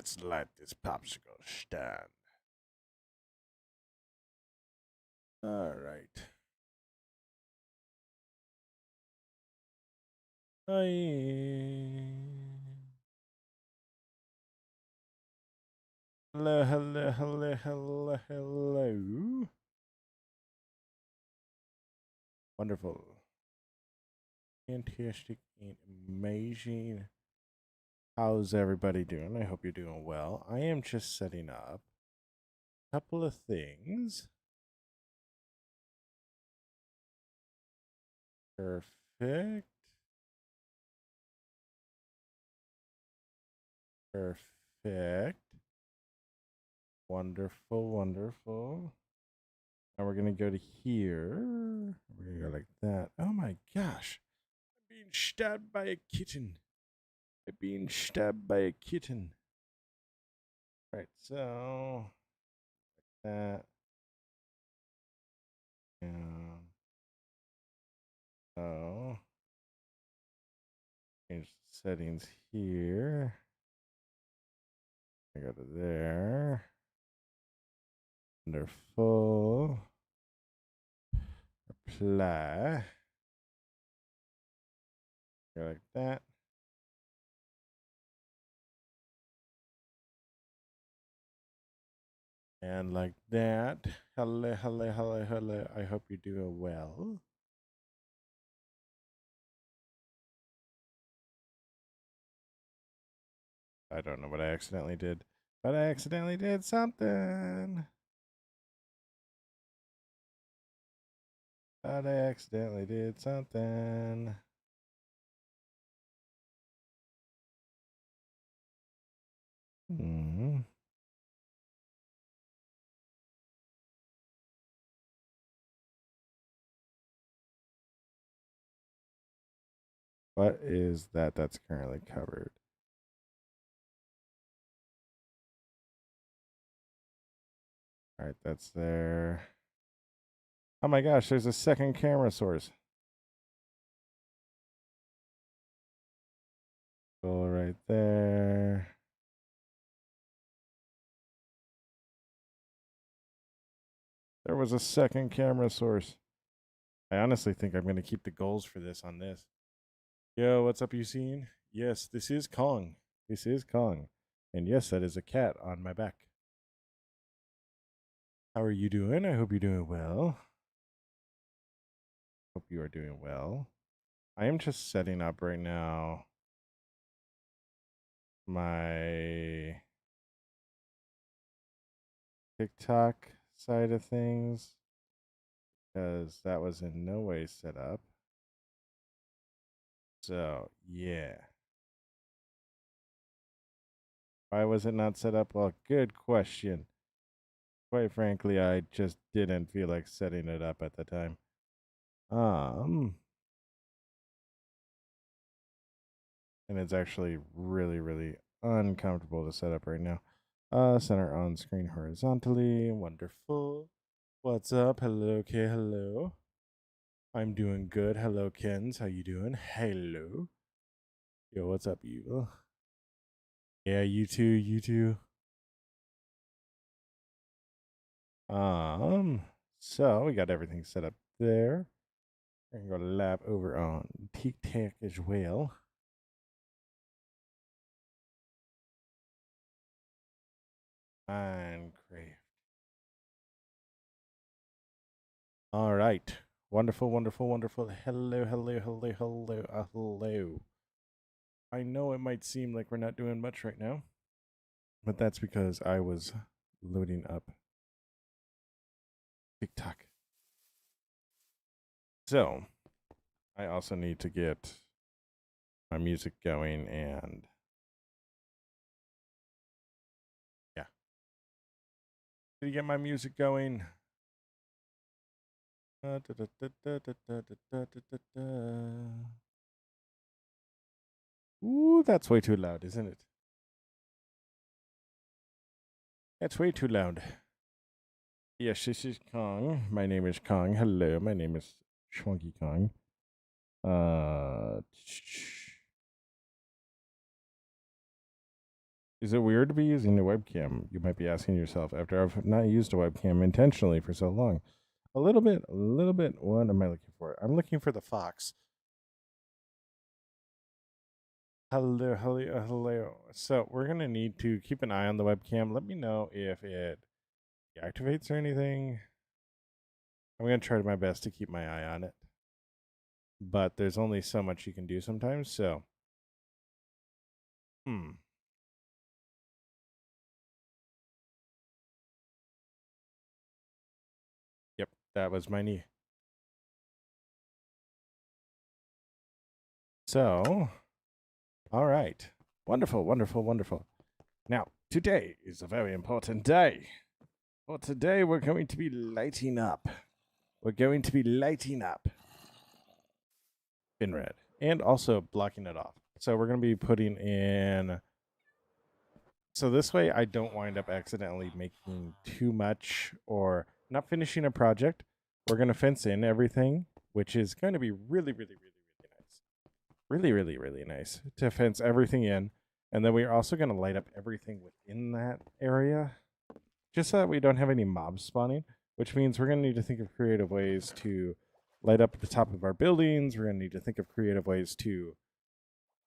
Let's light this popsicle stand. All right. Hello, hello, hello, hello, hello. Wonderful. Fantastic and amazing. How's everybody doing? I hope you're doing well. I am just setting up a couple of things. Perfect. Perfect. Wonderful, wonderful. Now we're going to go to here. We're going to go like that. Oh my gosh. I'm being stabbed by a kitten. I'm being stabbed by a kitten. Right, so like that. And so change the settings here. I go to there. Wonderful. Apply. Go like that. And like that. Hello, hello, hello, hello. I hope you're doing well. I don't know what I accidentally did, but I accidentally did something. But I accidentally did something. Hmm. What is that that's currently covered? All right, that's there. Oh my gosh, there's a second camera source. Go right there. There was a second camera source. I honestly think I'm going to keep the goals for this on this. Yo, what's up, you seen? Yes, this is Kong. This is Kong. And yes, that is a cat on my back. How are you doing? I hope you're doing well. Hope you are doing well. I am just setting up right now my TikTok side of things because that was in no way set up. So, yeah. Why was it not set up? Well, good question. Quite frankly, I just didn't feel like setting it up at the time. And it's actually really, really uncomfortable to set up right now. Center on screen horizontally. Wonderful. What's up? Hello, K. Hello. I'm doing good. Hello, Kens. How you doing? Hello. Yo, what's up, you? Yeah, you too. You too. So we got everything set up there. We're gonna go lab over on TikTok as well. Minecraft. All right. Wonderful, wonderful, wonderful. Hello, hello, hello, hello, hello. I know it might seem like we're not doing much right now, but that's because I was loading up TikTok. So I also need to get my music going and yeah. To get my music going. Ooh, that's way too loud, isn't it? That's way too loud. Yes, this is Kong. My name is Kong. Hello, my name is Chunky Kong. Is it weird to be using a webcam? You might be asking yourself after I've not used a webcam intentionally for so long. A little bit. What am I looking for? I'm looking for the fox. Hello. So we're going to need to keep an eye on the webcam. Let me know if it deactivates or anything. I'm going to try my best to keep my eye on it. But there's only so much you can do sometimes, so. Yep, that was my knee. So, all right. Wonderful. Now, today is a very important day. For today, we're going to be lighting up. Finred. And also blocking it off. So we're going to be putting in... So this way, I don't wind up accidentally making too much or not finishing a project. We're going to fence in everything, which is going to be really nice. Really nice to fence everything in. And then we're also going to light up everything within that area, just so that we don't have any mobs spawning, which means we're going to need to think of creative ways to light up the top of our buildings. We're going to need to think of creative ways to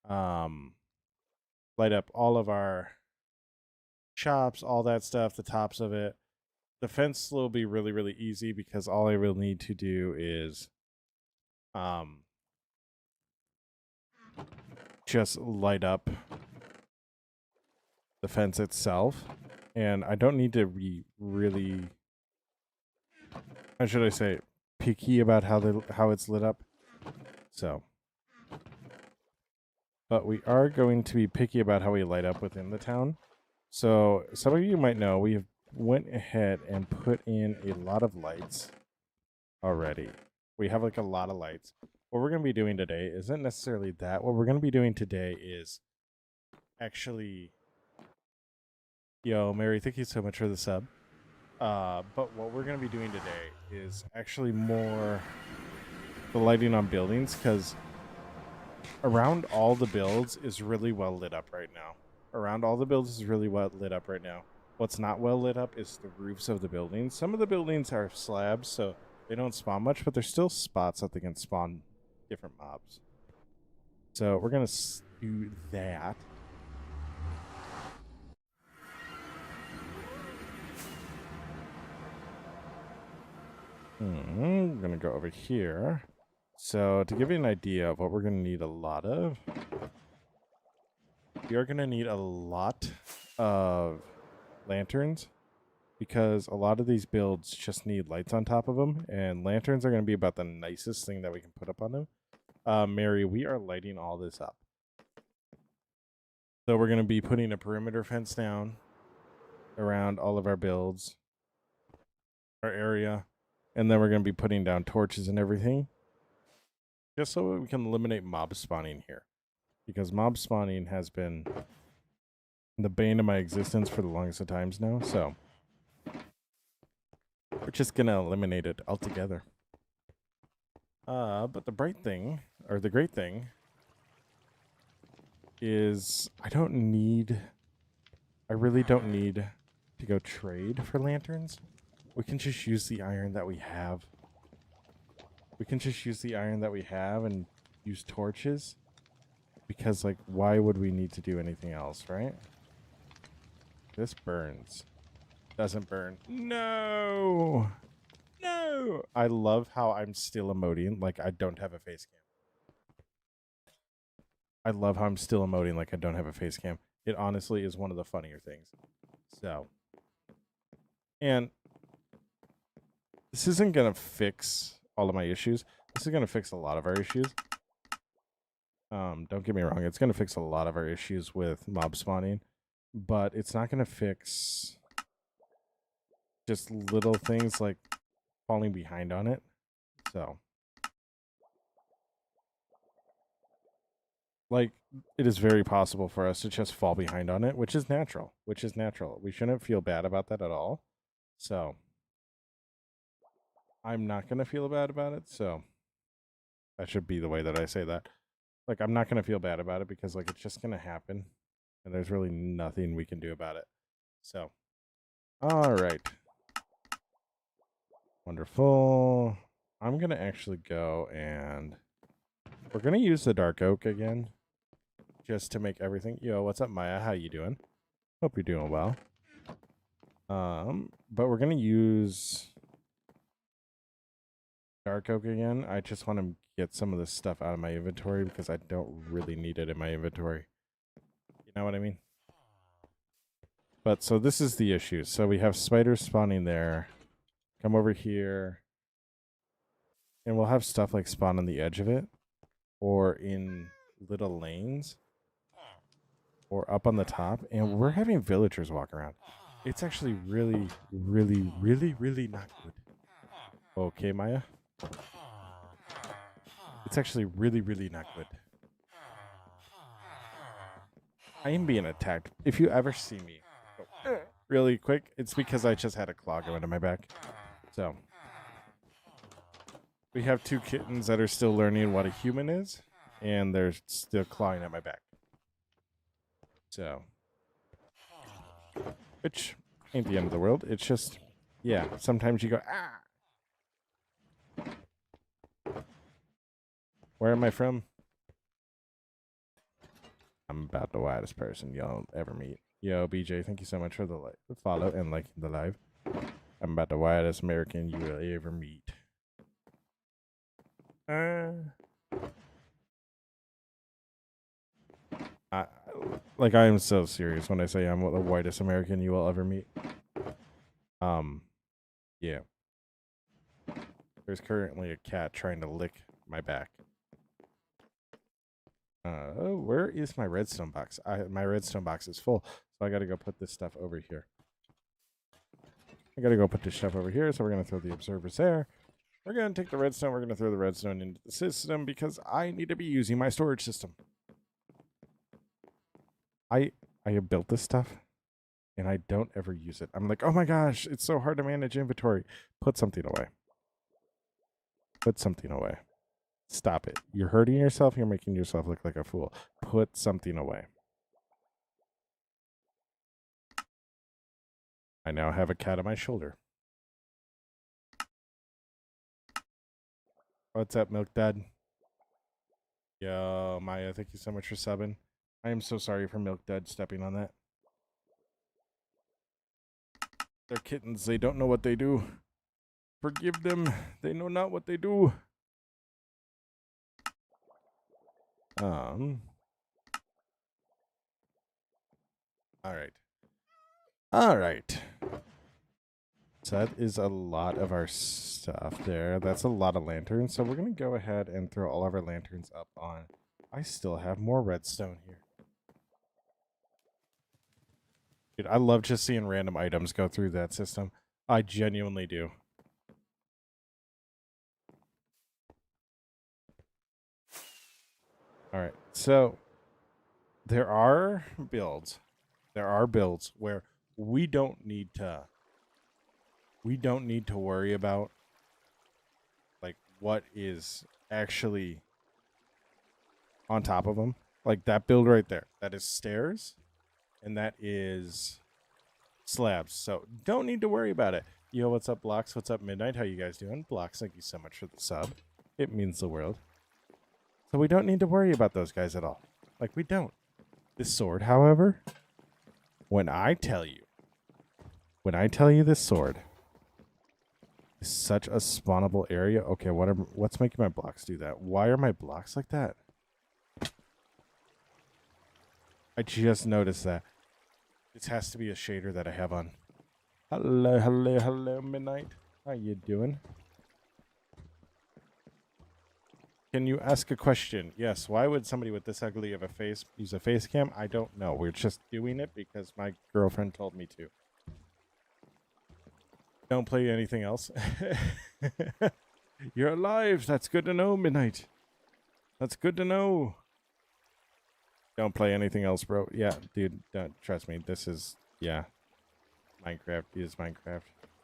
light up all of our shops, all that stuff, the tops of it. The fence will be really easy because all I will need to do is just light up the fence itself, and I don't need to be really, how should I say, picky about how it's lit up. So, but we are going to be picky about how we light up within the town. So some of you might know we have went ahead and put in a lot of lights already. We have like a lot of lights. What we're going to be doing today isn't necessarily that. What we're going to be doing today is actually... Yo, Mary, thank you so much for the sub. But what we're going to be doing today is actually more the lighting on buildings, because around all the builds is really well lit up right now. What's not well lit up is the roofs of the buildings. Some of the buildings are slabs, so they don't spawn much, but there's still spots that they can spawn different mobs. So we're going to do that. I'm going to go over here. So to give you an idea of what we're going to need a lot of, we are going to need a lot of lanterns, because a lot of these builds just need lights on top of them, and lanterns are going to be about the nicest thing that we can put up on them. Mary, we are lighting all this up. So we're going to be putting a perimeter fence down around all of our builds, our area, and then we're going to be putting down torches and everything, just so we can eliminate mob spawning here, because mob spawning has been the bane of my existence for the longest of times now. So we're just going to eliminate it altogether. But the great thing is I really don't need to go trade for lanterns. We can just use the iron that we have. And use torches, because, like, why would we need to do anything else, right? This burns. Doesn't burn. No! I love how I'm still emoting like I don't have a face cam. It honestly is one of the funnier things. So, and this isn't going to fix all of my issues. This is going to fix a lot of our issues. Don't get me wrong. It's going to fix a lot of our issues with mob spawning, but it's not going to fix just little things like falling behind on it. So, like, it is very possible for us to just fall behind on it, which is natural. We shouldn't feel bad about that at all. So, I'm not going to feel bad about it. So, that should be the way that I say that. Like, I'm not going to feel bad about it, because, like, it's just going to happen. and there's really nothing we can do about it. So, all right. Wonderful. I'm going to actually go and we're going to use the dark oak again just to make everything. Yo, what's up, Maya? How you doing? Hope you're doing well. But we're going to use dark oak again. I just want to get some of this stuff out of my inventory because I don't really need it in my inventory. You know what I mean? But so this is the issue. So we have spiders spawning there. Come over here. And we'll have stuff like spawn on the edge of it. Or in little lanes. Or up on the top. And we're having villagers walk around. It's actually really, really, really, really not good. Okay, Maya? It's actually really, really not good. I am being attacked. If you ever see me go really quick, it's because I just had a claw go into my back. So, we have 2 kittens that are still learning what a human is, and they're still clawing at my back. So, which ain't the end of the world. It's just, yeah, sometimes you go, ah. Where am I from? I'm about the widest person y'all ever meet. Yo, BJ, thank you so much for the follow and liking the live. I'm about the widest American you will ever meet. I am so serious when I say I'm the whitest American you will ever meet. Yeah. There's currently a cat trying to lick my back. Where is my redstone box? My redstone box is full, so I gotta go put this stuff over here. So we're gonna throw the observers there. We're gonna take the redstone, we're gonna throw the redstone into the system because I need to be using my storage system. I have built this stuff and I don't ever use it. I'm like, oh my gosh, it's so hard to manage inventory. Put something away. Put something away. Stop it. You're hurting yourself. You're making yourself look like a fool. Put something away. I now have a cat on my shoulder. What's up, Milk Dad? Yo, Maya, thank you so much for subbing. I am so sorry for Milk Dad stepping on that. They're kittens. They don't know what they do. Forgive them. They know not what they do. All right. All right. So that is a lot of our stuff there. That's a lot of lanterns. So we're going to go ahead and throw all of our lanterns up on. I still have more redstone here. Dude, I love just seeing random items go through that system. I genuinely do. All right. So there are builds where we don't need to worry about like what is actually on top of them. Like that build right there. That is stairs and that is slabs. So don't need to worry about it. Yo, what's up, Blocks? What's up, Midnight? How you guys doing? Blocks, thank you so much for the sub. It means the world. So we don't need to worry about those guys at all. Like, we don't. This sword, however, when I tell you this sword is such a spawnable area. Okay, what's making my blocks do that? Why are my blocks like that? I just noticed that. This has to be a shader that I have on. Hello, hello, hello, Midnight. How you doing? Can you ask a question? Yes. Why would somebody with this ugly of a face use a face cam? I don't know. We're just doing it because my girlfriend told me to. Don't play anything else. You're alive. That's good to know, Midnight. That's good to know. Don't play anything else, bro. Yeah, dude, don't trust me. This is, yeah. Minecraft is Minecraft.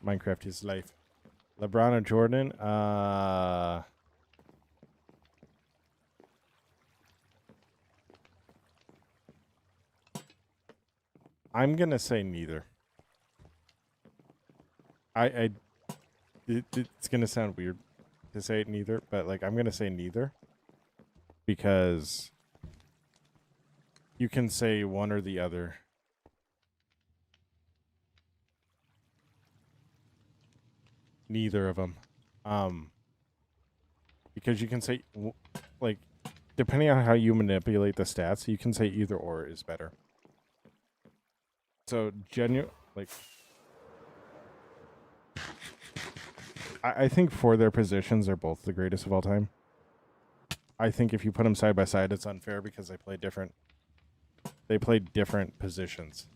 Minecraft is life. LeBron or Jordan? I'm gonna say neither. It's gonna sound weird to say neither, but like I'm gonna say neither because you can say one or the other. Neither of them, because you can say like depending on how you manipulate the stats, you can say either or is better. So like I think for their positions, they're both the greatest of all time. I think if you put them side by side, it's unfair because they play different. They play different positions.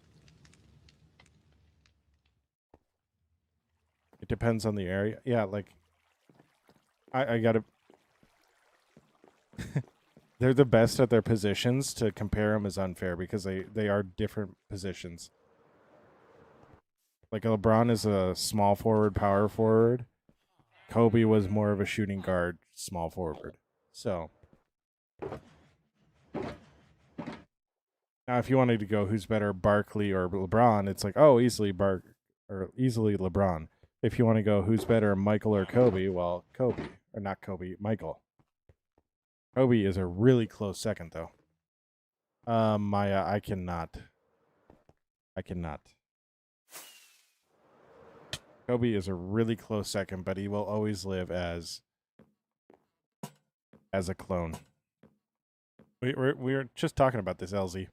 It depends on the area. Yeah, like I gotta. They're the best at their positions. To compare them is unfair because they are different positions. Like LeBron is a small forward, power forward. Kobe was more of a shooting guard, small forward. So now, if you wanted to go, who's better, Barkley or LeBron? It's like, oh, easily easily LeBron. If you want to go, who's better, Michael or Kobe? Well, Kobe or not Kobe, Michael. Kobe is a really close second, though. Maya, I cannot. Kobe is a really close second, but he will always live as a clone. We were just talking about this, LZ.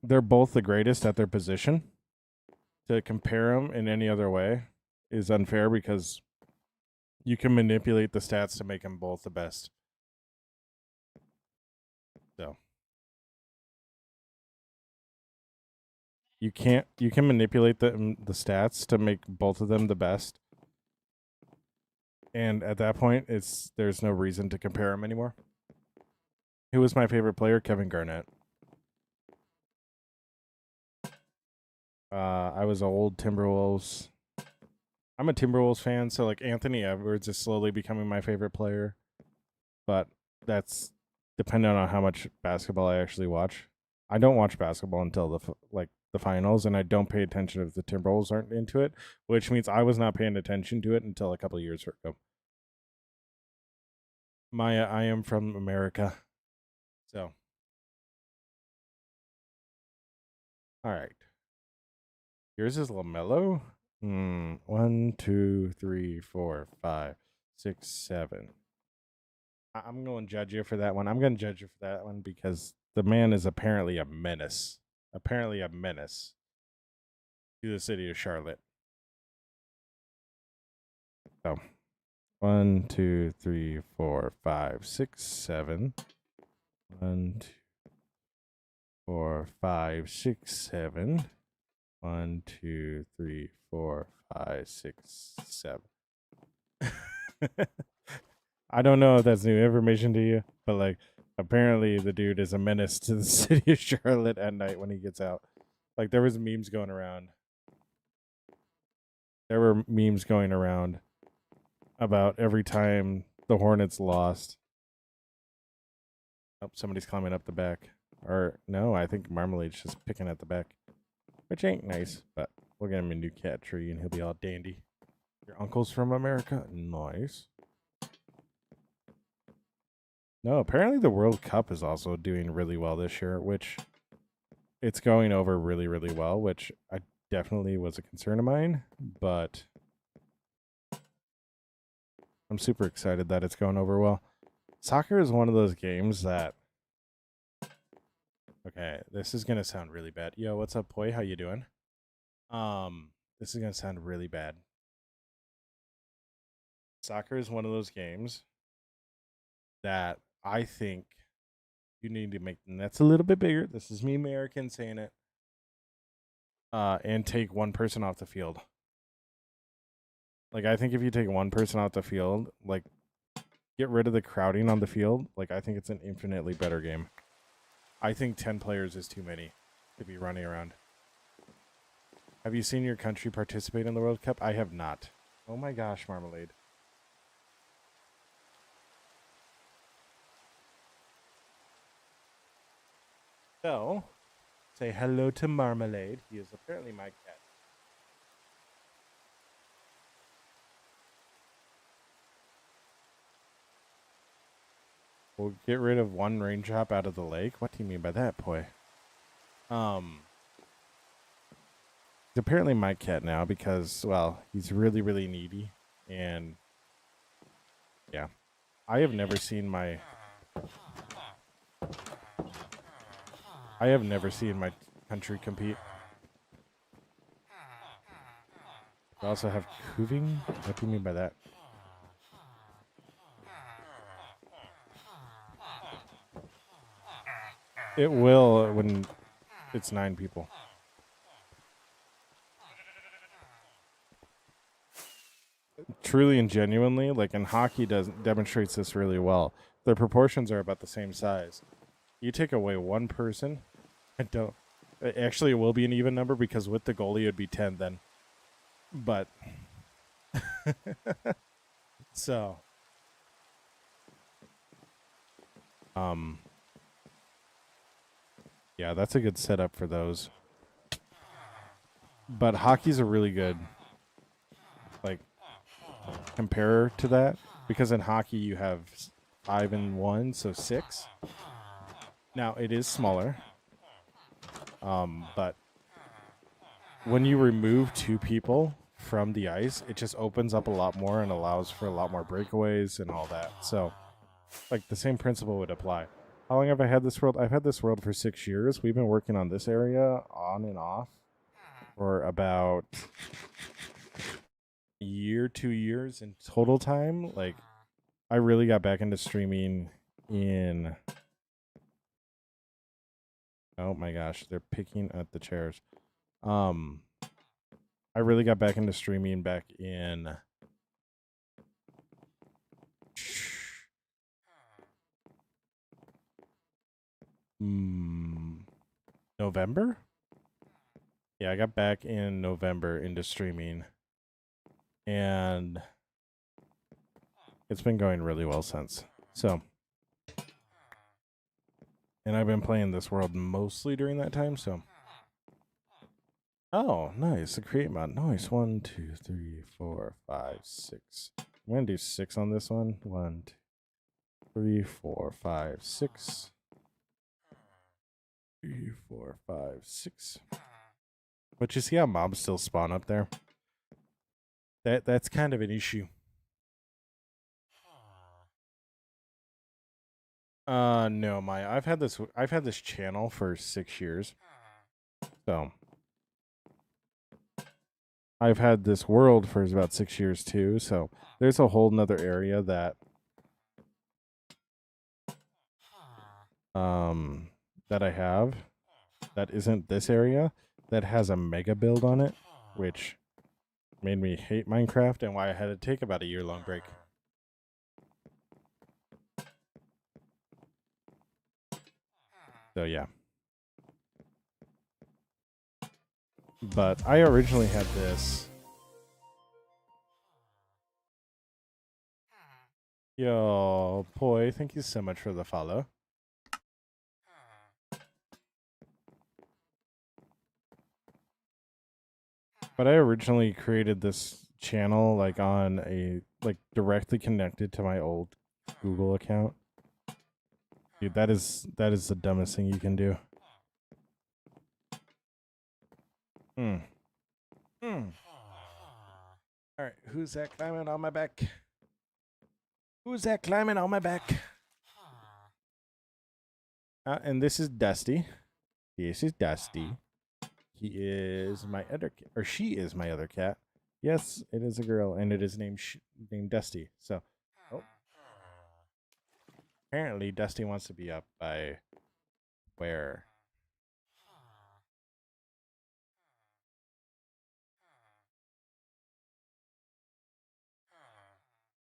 They're both the greatest at their position. To compare them in any other way is unfair because you can manipulate the stats to make them both the best. So you can manipulate the stats to make both of them the best. And at that point, there's no reason to compare them anymore. Who was my favorite player? Kevin Garnett. I was an old Timberwolves. I'm a Timberwolves fan, so like Anthony Edwards is slowly becoming my favorite player, but that's dependent on how much basketball I actually watch. I don't watch basketball until the finals, and I don't pay attention if the Timberwolves aren't into it, which means I was not paying attention to it until a couple of years ago. Maya, I am from America, so all right. Yours is LaMelo. 1, 2, 3, 4, 5, 6, 7. I'm going to judge you for that one. I'm going to judge you for that one because the man is apparently a menace. Apparently a menace to the city of Charlotte. So, 1, 2, 3, 4, 5, 6, 7. 1, 2, 4, 5, 6, 7. 1, 2, 3, 4, 5, 6, 7. I don't know if that's new information to you, but like apparently the dude is a menace to the city of Charlotte at night when he gets out. Like there was memes going around. There were memes going around about every time the Hornets lost. Oh, somebody's climbing up the back. Or no, I think Marmalade's just picking at the back. Which ain't nice, but we'll get him a new cat tree and he'll be all dandy. Your uncle's from America? Nice. No, apparently the World Cup is also doing really well this year, which it's going over really, really well, which I definitely was a concern of mine, but I'm super excited that it's going over well. Soccer is one of those games that okay, this is gonna sound really bad. Yo, what's up, Poi? How you doing? This is gonna sound really bad. Soccer is one of those games that I think you need to make the nets a little bit bigger. This is me, American, saying it. And take one person off the field. Like, I think if you take one person off the field, like, get rid of the crowding on the field, like, I think it's an infinitely better game. I think 10 players is too many to be running around. Have you seen your country participate in the World Cup? I have not. Oh my gosh, Marmalade. So, Say hello to Marmalade. He is apparently my cat. We'll get rid of one raindrop out of the lake. What do you mean by that, boy? He's apparently my cat now because, well, he's really, really needy. And, yeah. I have never seen my country compete. I also have cooving. What do you mean by that? It will when it's 9 people. Truly and genuinely, like in hockey, demonstrates this really well. Their proportions are about the same size. You take away one person, actually, it will be an even number because with the goalie, it'd be 10 then. But so, yeah, that's a good setup for those. But hockey's a really good, like, comparer to that because in hockey you have 5 and 1, so 6. Now it is smaller, but when you remove 2 people from the ice, it just opens up a lot more and allows for a lot more breakaways and all that. So, like, the same principle would apply. How long have I had this world? I've had this world for 6 years. We've been working on this area on and off for about a year, 2 years in total time. Like, I really got back into streaming in... Oh my gosh, they're picking at the chairs. I really got back into streaming back in November? Yeah, I got back in November into streaming. And it's been going really well since. So, and I've been playing this world mostly during that time, so. Oh, nice. The create mod. Nice. 1, 2, 3, 4, 5, 6. I'm going to do 6 on this one. 1, 2, 3, 4, 5, 6. 3, 4, 5, 6. But you see how mobs still spawn up there? That's kind of an issue. No, Maya. I've had this channel for 6 years. So I've had this world for about 6 years too. So there's a whole nother area that that I have that isn't this area that has a mega build on it, which made me hate Minecraft and why I had to take about a year-long break. So yeah. But I originally had this. Yo, Poi, thank you so much for the follow. But I originally created this channel like on a directly connected to my old Google account. Dude, that is the dumbest thing you can do. All right, who's that climbing on my back? Who's that climbing on my back? And this is Dusty. This is Dusty. He is my other cat, or she is my other cat. Yes, it is a girl, and it is named Dusty. So, apparently Dusty wants to be up by where?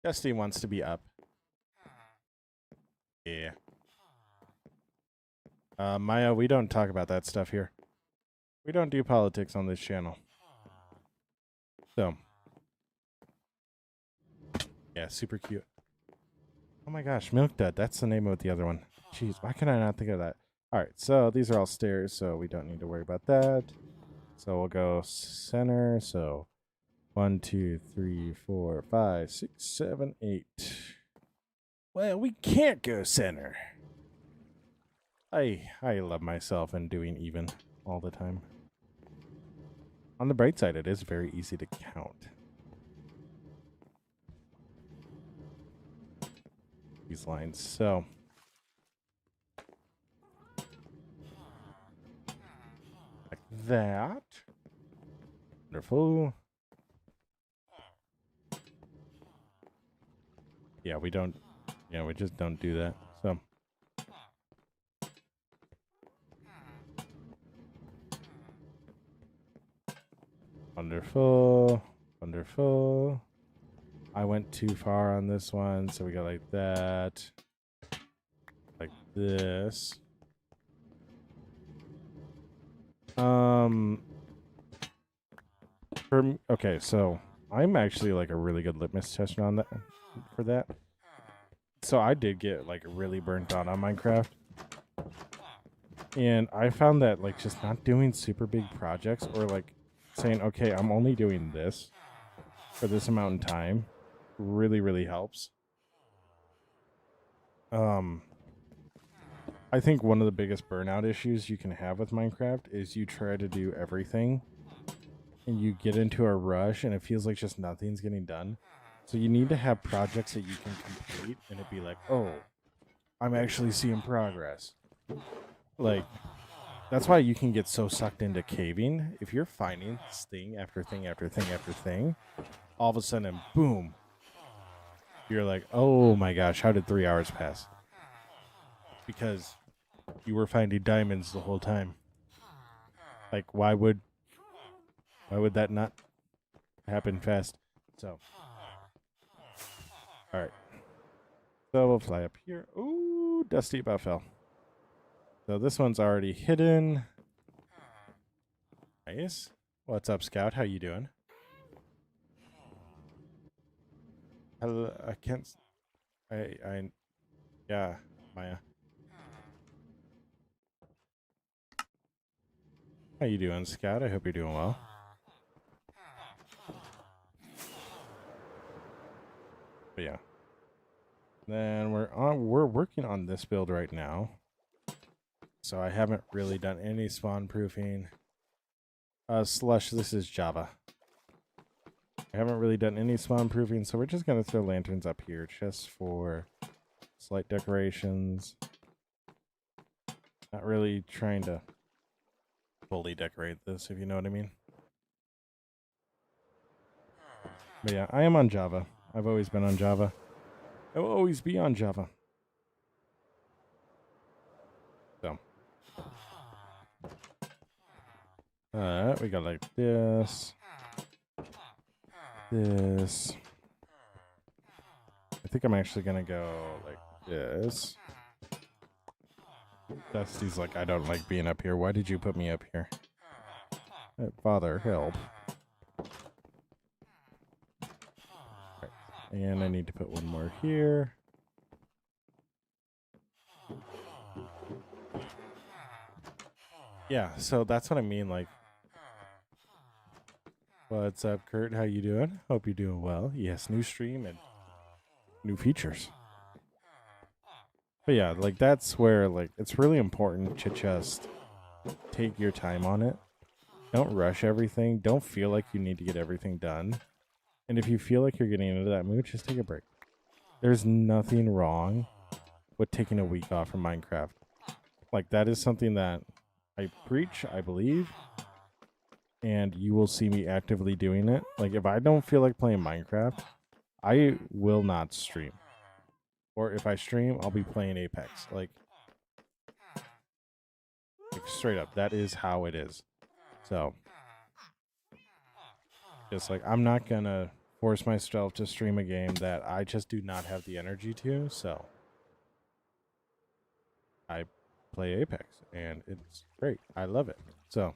Dusty wants to be up. Yeah. Maya, we don't talk about that stuff here. We don't do politics on this channel. So, yeah, super cute. Oh my gosh, Milk Dud. That's the name of the other one. Jeez, why can I not think of that? All right, so these are all stairs, so we don't need to worry about that. So we'll go center. So 1, 2, 3, 4, 5, 6, 7, 8. Well, we can't go center. I love myself and doing even all the time. On the bright side, it is very easy to count these lines. So like that. Wonderful. Yeah, we don't. Yeah, we just don't do that. So wonderful. Wonderful. I went too far on this one, so we go like that. Like this. Okay, so I'm actually like a really good litmus tester on that for that. So I did get like really burnt out on Minecraft. And I found that like just not doing super big projects or like saying, okay, I'm only doing this for this amount in time really, really helps. I think one of the biggest burnout issues you can have with Minecraft is you try to do everything and you get into a rush and it feels like just nothing's getting done. So you need to have projects that you can complete and it be like, oh, I'm actually seeing progress. Like, that's why you can get so sucked into caving. If you're finding thing after thing after thing after thing, all of a sudden, boom, you're like, oh my gosh, how did 3 hours pass? Because you were finding diamonds the whole time. Like, why would that not happen fast? So, all right. So we'll fly up here. Ooh, Dusty about fell. So this one's already hidden. Nice. What's up, Scout? How you doing? Hello. I can't. Yeah, Maya. How you doing, Scout? I hope you're doing well. But yeah. Then we're working on this build right now. So I haven't really done any spawn proofing. Slush, this is Java. I haven't really done any spawn proofing, so we're just gonna throw lanterns up here just for slight decorations. Not really trying to fully decorate this, if you know what I mean. But yeah, I am on Java. I've always been on Java. I will always be on Java. So. Alright, we got like this. This. I think I'm actually gonna go like this. Dusty's like, I don't like being up here. Why did you put me up here? Father, help. Right. And I need to put one more here. Yeah, so that's what I mean. Like, what's up, Kurt? How you doing? Hope you're doing well. Yes, new stream and new features. But yeah, like that's where like it's really important to just take your time on it. Don't rush everything. Don't feel like you need to get everything done. And if you feel like you're getting into that mood, just take a break. There's nothing wrong with taking a week off from Minecraft. Like that is something that I preach, I believe, and you will see me actively doing it. Like if I don't feel like playing Minecraft, I will not stream. Or if I stream, I'll be playing Apex. Like straight up, that is how it is. So just like I'm not gonna force myself to stream a game that I just do not have the energy to, so I play Apex and it's great. I love it. So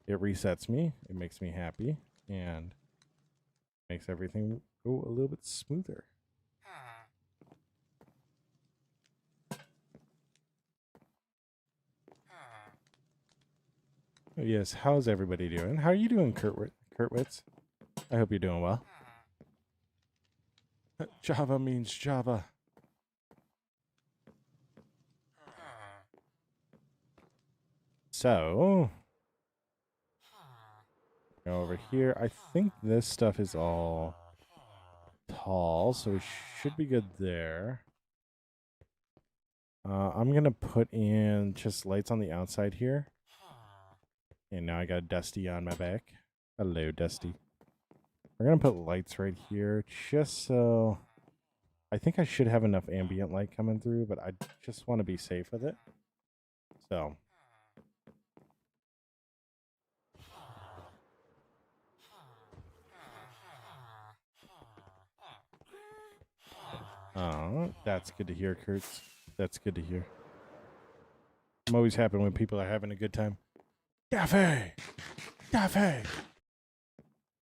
it resets me, it makes me happy, and makes everything go a little bit smoother. Oh, yes, how's everybody doing? How are you doing, Kurtwitz? I hope you're doing well. Java means Java. So, go over here. I think this stuff is all tall, so we should be good there. I'm going to put in just lights on the outside here. And now I got Dusty on my back. Hello, Dusty. We're going to put lights right here just so... I think I should have enough ambient light coming through, but I just want to be safe with it. So... Oh, that's good to hear, Kurtz. That's good to hear. I'm always happy when people are having a good time. Daffy! Daffy!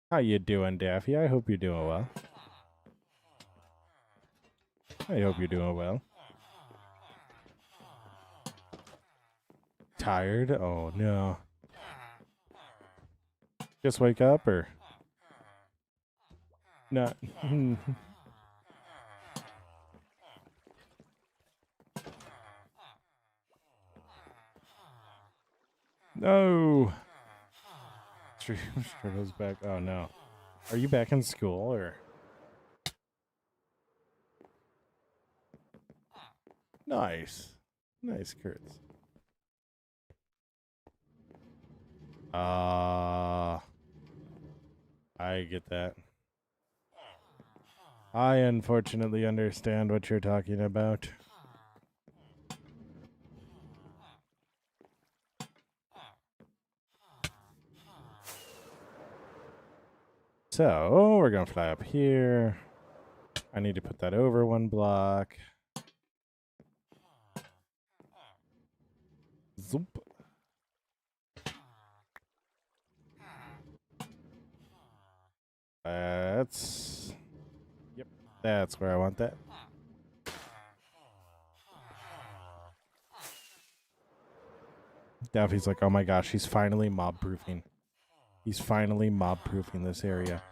How you doing, Daffy? I hope you're doing well. I hope you're doing well. Tired? Oh, no. Just wake up, or? No. No! Struggles back. Oh, no. Are you back in school, or? Nice. Nice, Kurtz. I get that. I unfortunately understand what you're talking about. So, we're going to fly up here. I need to put that over one block. Zoop. That's... Yep, that's where I want that. Daffy's like, oh my gosh, he's finally mob-proofing. He's finally mob-proofing this area.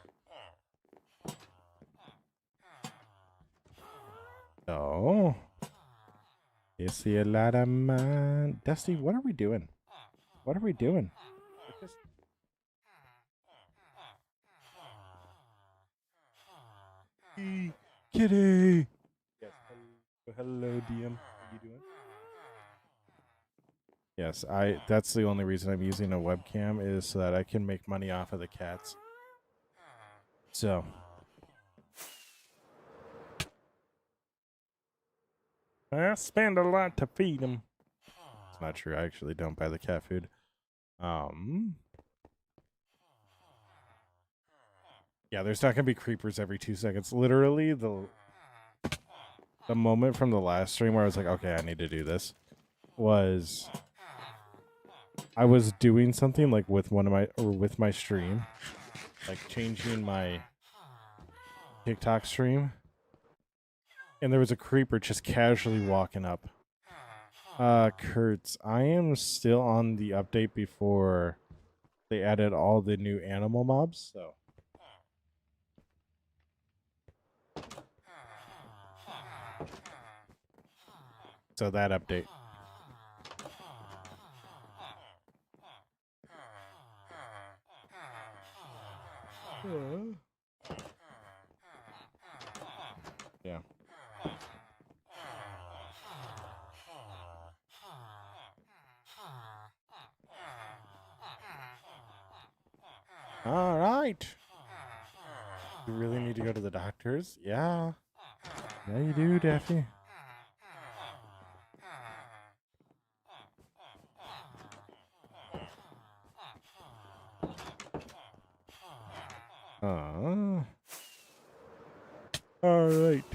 Oh. You see a lot of man. Dusty, what are we doing? What are we doing? Kitty! Yes, hello, DM. How you doing? Yes, that's the only reason I'm using a webcam is so that I can make money off of the cats. So. I spend a lot to feed them. It's not true. I actually don't buy the cat food. Yeah, there's not gonna be creepers every 2 seconds. Literally, the moment from the last stream where I was like, okay, I need to do this, was I was doing something like with with my stream, like changing my TikTok stream, and there was a creeper just casually walking up. Kurtz, I am still on the update before they added all the new animal mobs, so. So that update. Yeah. All right. You really need to go to the doctors? Yeah. Yeah, you do, Daffy. All right.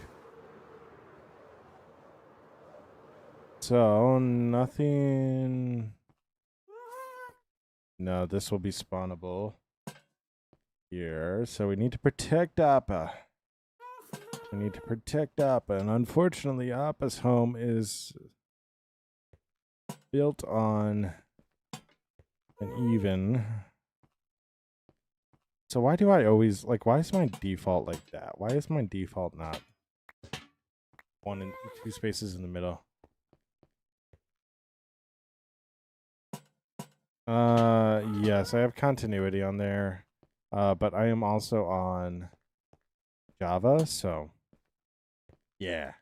So, nothing... No, this will be spawnable here. So we need to protect Appa. We need to protect Appa. And unfortunately, Appa's home is built on and even. So why do I always, like, why is my default like that? Why is my default not 1 and 2 spaces in the middle? Yes, I have continuity on there. But I am also on Java, so yeah.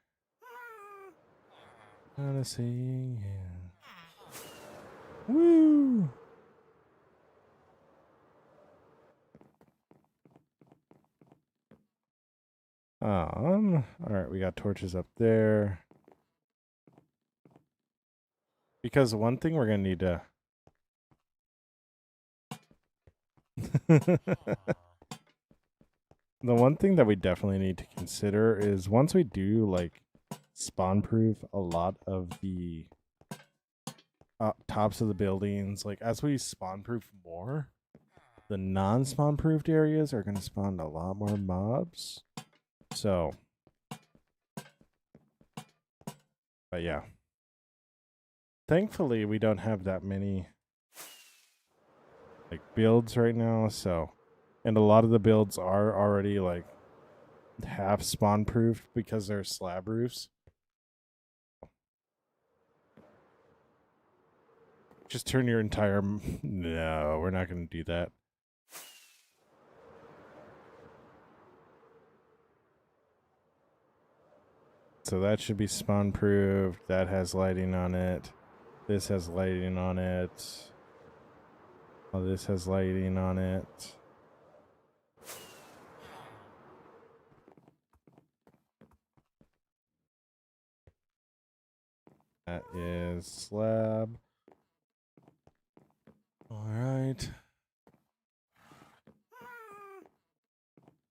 Honestly, yeah. Woo! All right, we got torches up there. Because one thing we're gonna need to the one thing that we definitely need to consider is once we do like spawn proof a lot of the tops of the buildings, like as we spawn proof more, the non-spawn proofed areas are going to spawn a lot more mobs. So, but yeah. Thankfully, we don't have that many like builds right now, so and a lot of the builds are already like half spawn proofed because they're slab roofs. Just turn your entire no, we're not going to do that. So that should be spawn proofed. That has lighting on it. This has lighting on it. Oh, this has lighting on it. That is slab. All right.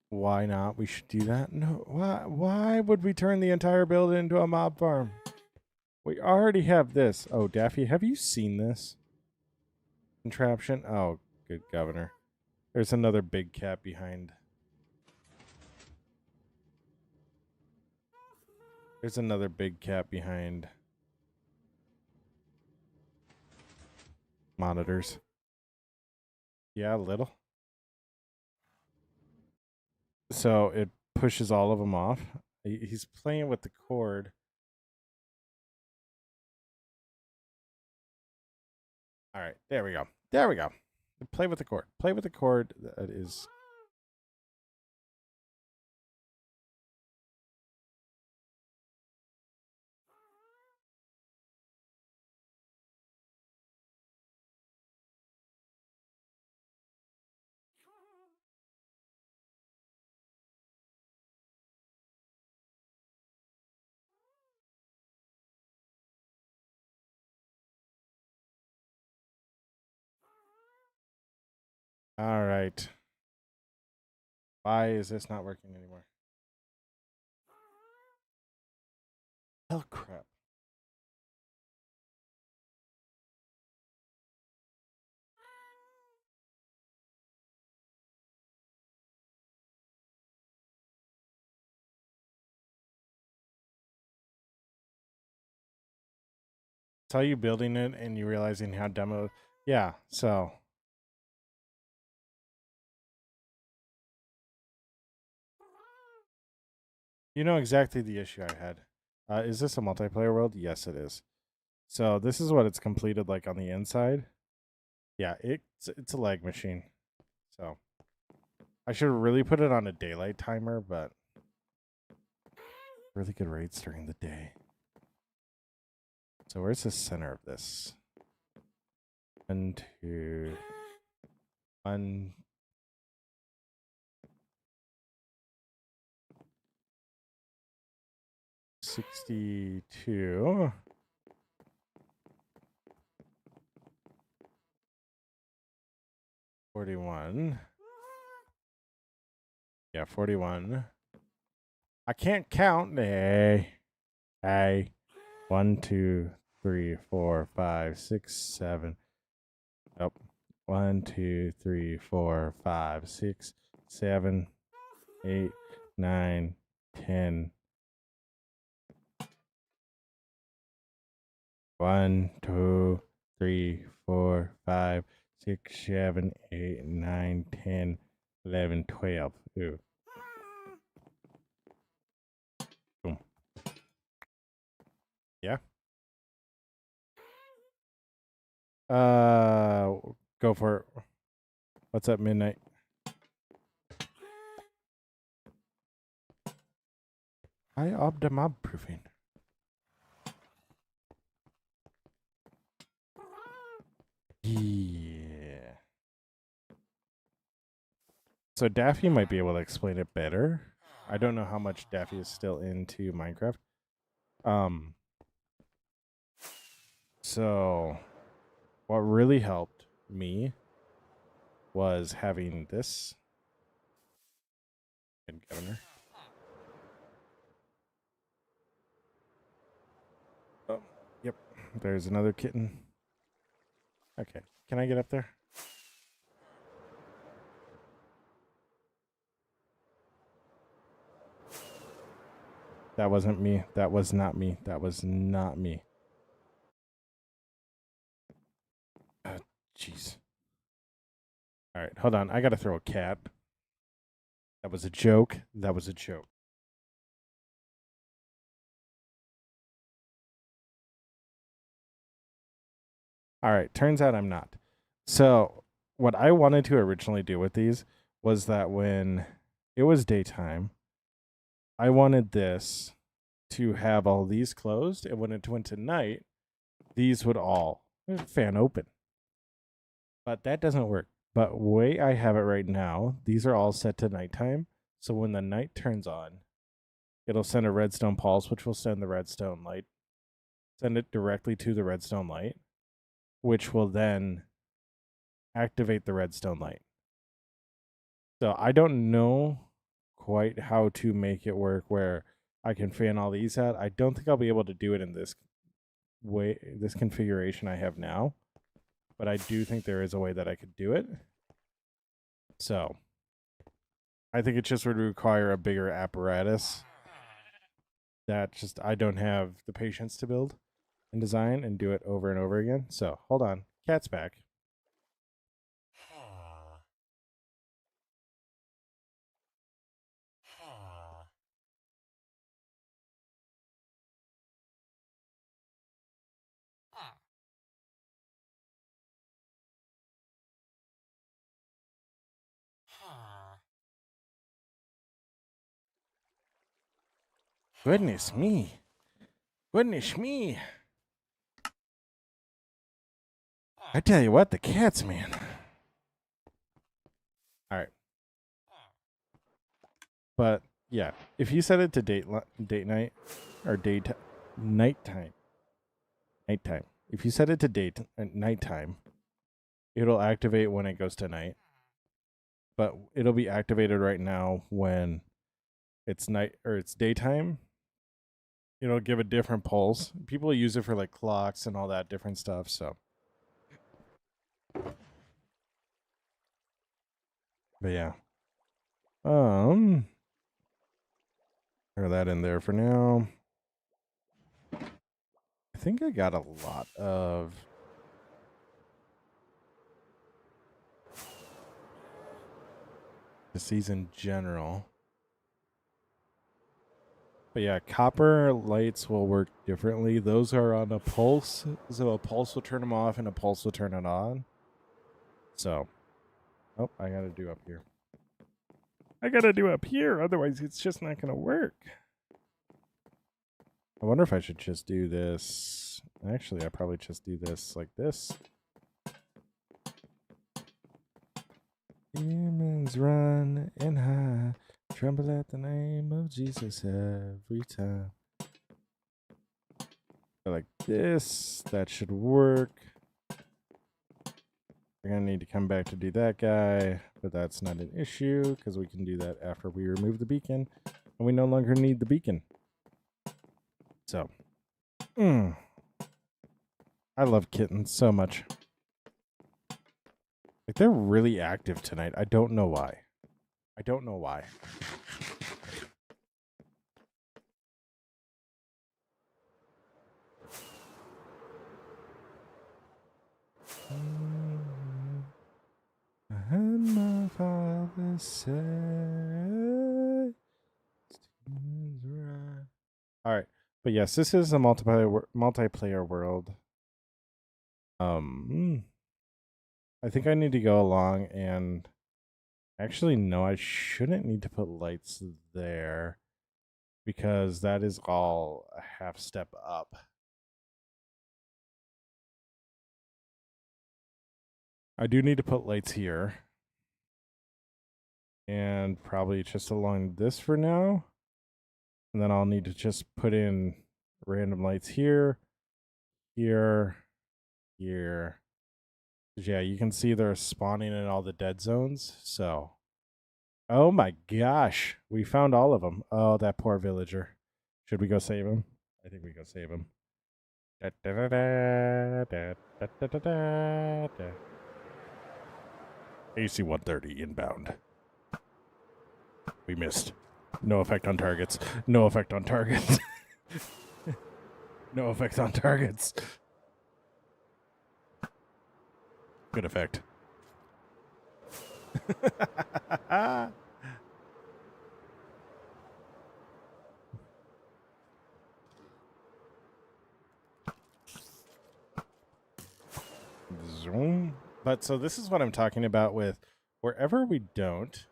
Why not? We should do that. No, why would we turn the entire building into a mob farm? We already have this. Oh, Daffy, have you seen this contraption? Oh, good governor. There's another big cat behind. There's another big cat behind monitors. Yeah, a little. So it pushes all of them off. He's playing with the cord. All right, there we go. There we go. Play with the cord. Play with the cord. That is. All right. Why is this not working anymore? Hell crap. Saw you building it and you realizing how demo. Yeah, so. You know exactly the issue I had. Is this a multiplayer world? Yes, it is. So this is what it's completed like on the inside. Yeah, it's a lag machine. So I should really put it on a daylight timer, but really good rates during the day. So where's the center of this? 1, 2, 1. 62. 41. Yeah, 41. I can't count. Hey. 1, 2, 3, 4, 5, 6, 7. Nope. 1, 2, 3, 4, 5, 6, 7, 8, 9, 10. 1, 2, 3, 4, 5, 6, 7, 8, 9, 10, 11, 12. Ooh. Boom. Yeah. Go for it. What's up, Midnight? I opt the mob proofing. Yeah. So Daffy might be able to explain it better. I don't know how much Daffy is still into Minecraft. So what really helped me was having this. And Governor. Oh, yep. There's another kitten. Okay. Can I get up there? That wasn't me. That was not me. That was not me. Jeez. All right, hold on. I gotta throw a cat. That was a joke. That was a joke. All right, turns out I'm not. So, what I wanted to originally do with these was that when it was daytime, I wanted this to have all these closed, and when it went to night, these would all fan open. But that doesn't work. But way I have it right now, these are all set to nighttime. So when the night turns on, it'll send a redstone pulse, which will send the redstone light, send it directly to the redstone light, which will then activate the redstone light. So I don't know quite how to make it work where I can fan all these out. I don't think I'll be able to do it in this way, this configuration I have now, but I do think there is a way that I could do it. So I think it just would require a bigger apparatus that just I don't have the patience to build and design and do it over and over again. So hold on. Cat's back. Goodness me. Goodness me. I tell you what, the cats, man. All right. But yeah, if you set it to date night or nighttime. If you set it to nighttime, it'll activate when it goes to night. But it'll be activated right now when it's night or it's daytime. It'll give a different pulse. People use it for like clocks and all that different stuff, so but yeah. Throw that in there for now. I think I got a lot of the season general. But yeah, copper lights will work differently. Those are on a pulse, so a pulse will turn them off and a pulse will turn it on. So, oh, I gotta do up here. Otherwise it's just not gonna work. I wonder if I should just do this. Actually, I probably just do this like this. Demons run and hide, tremble at the name of Jesus every time. Like this, that should work. We're gonna need to come back to do that guy, but that's not an issue because we can do that after we remove the beacon, and we no longer need the beacon. So, I love kittens so much. Like they're really active tonight. I don't know why. I don't know why. say. All right, but yes, this is a multiplayer world. I think I need to go along and actually no, I shouldn't need to put lights there because that is all a half step up. I do need to put lights here. And probably just along this for now. And then I'll need to just put in random lights here, here, here. Yeah, you can see they're spawning in all the dead zones. So, oh my gosh, we found all of them. Oh, that poor villager. Should we go save him? I think we go save him. AC 130 inbound. We missed. No effect on targets. No effect on targets. No effect on targets. Good effect. Zoom. But so this is what I'm talking about with wherever we don't.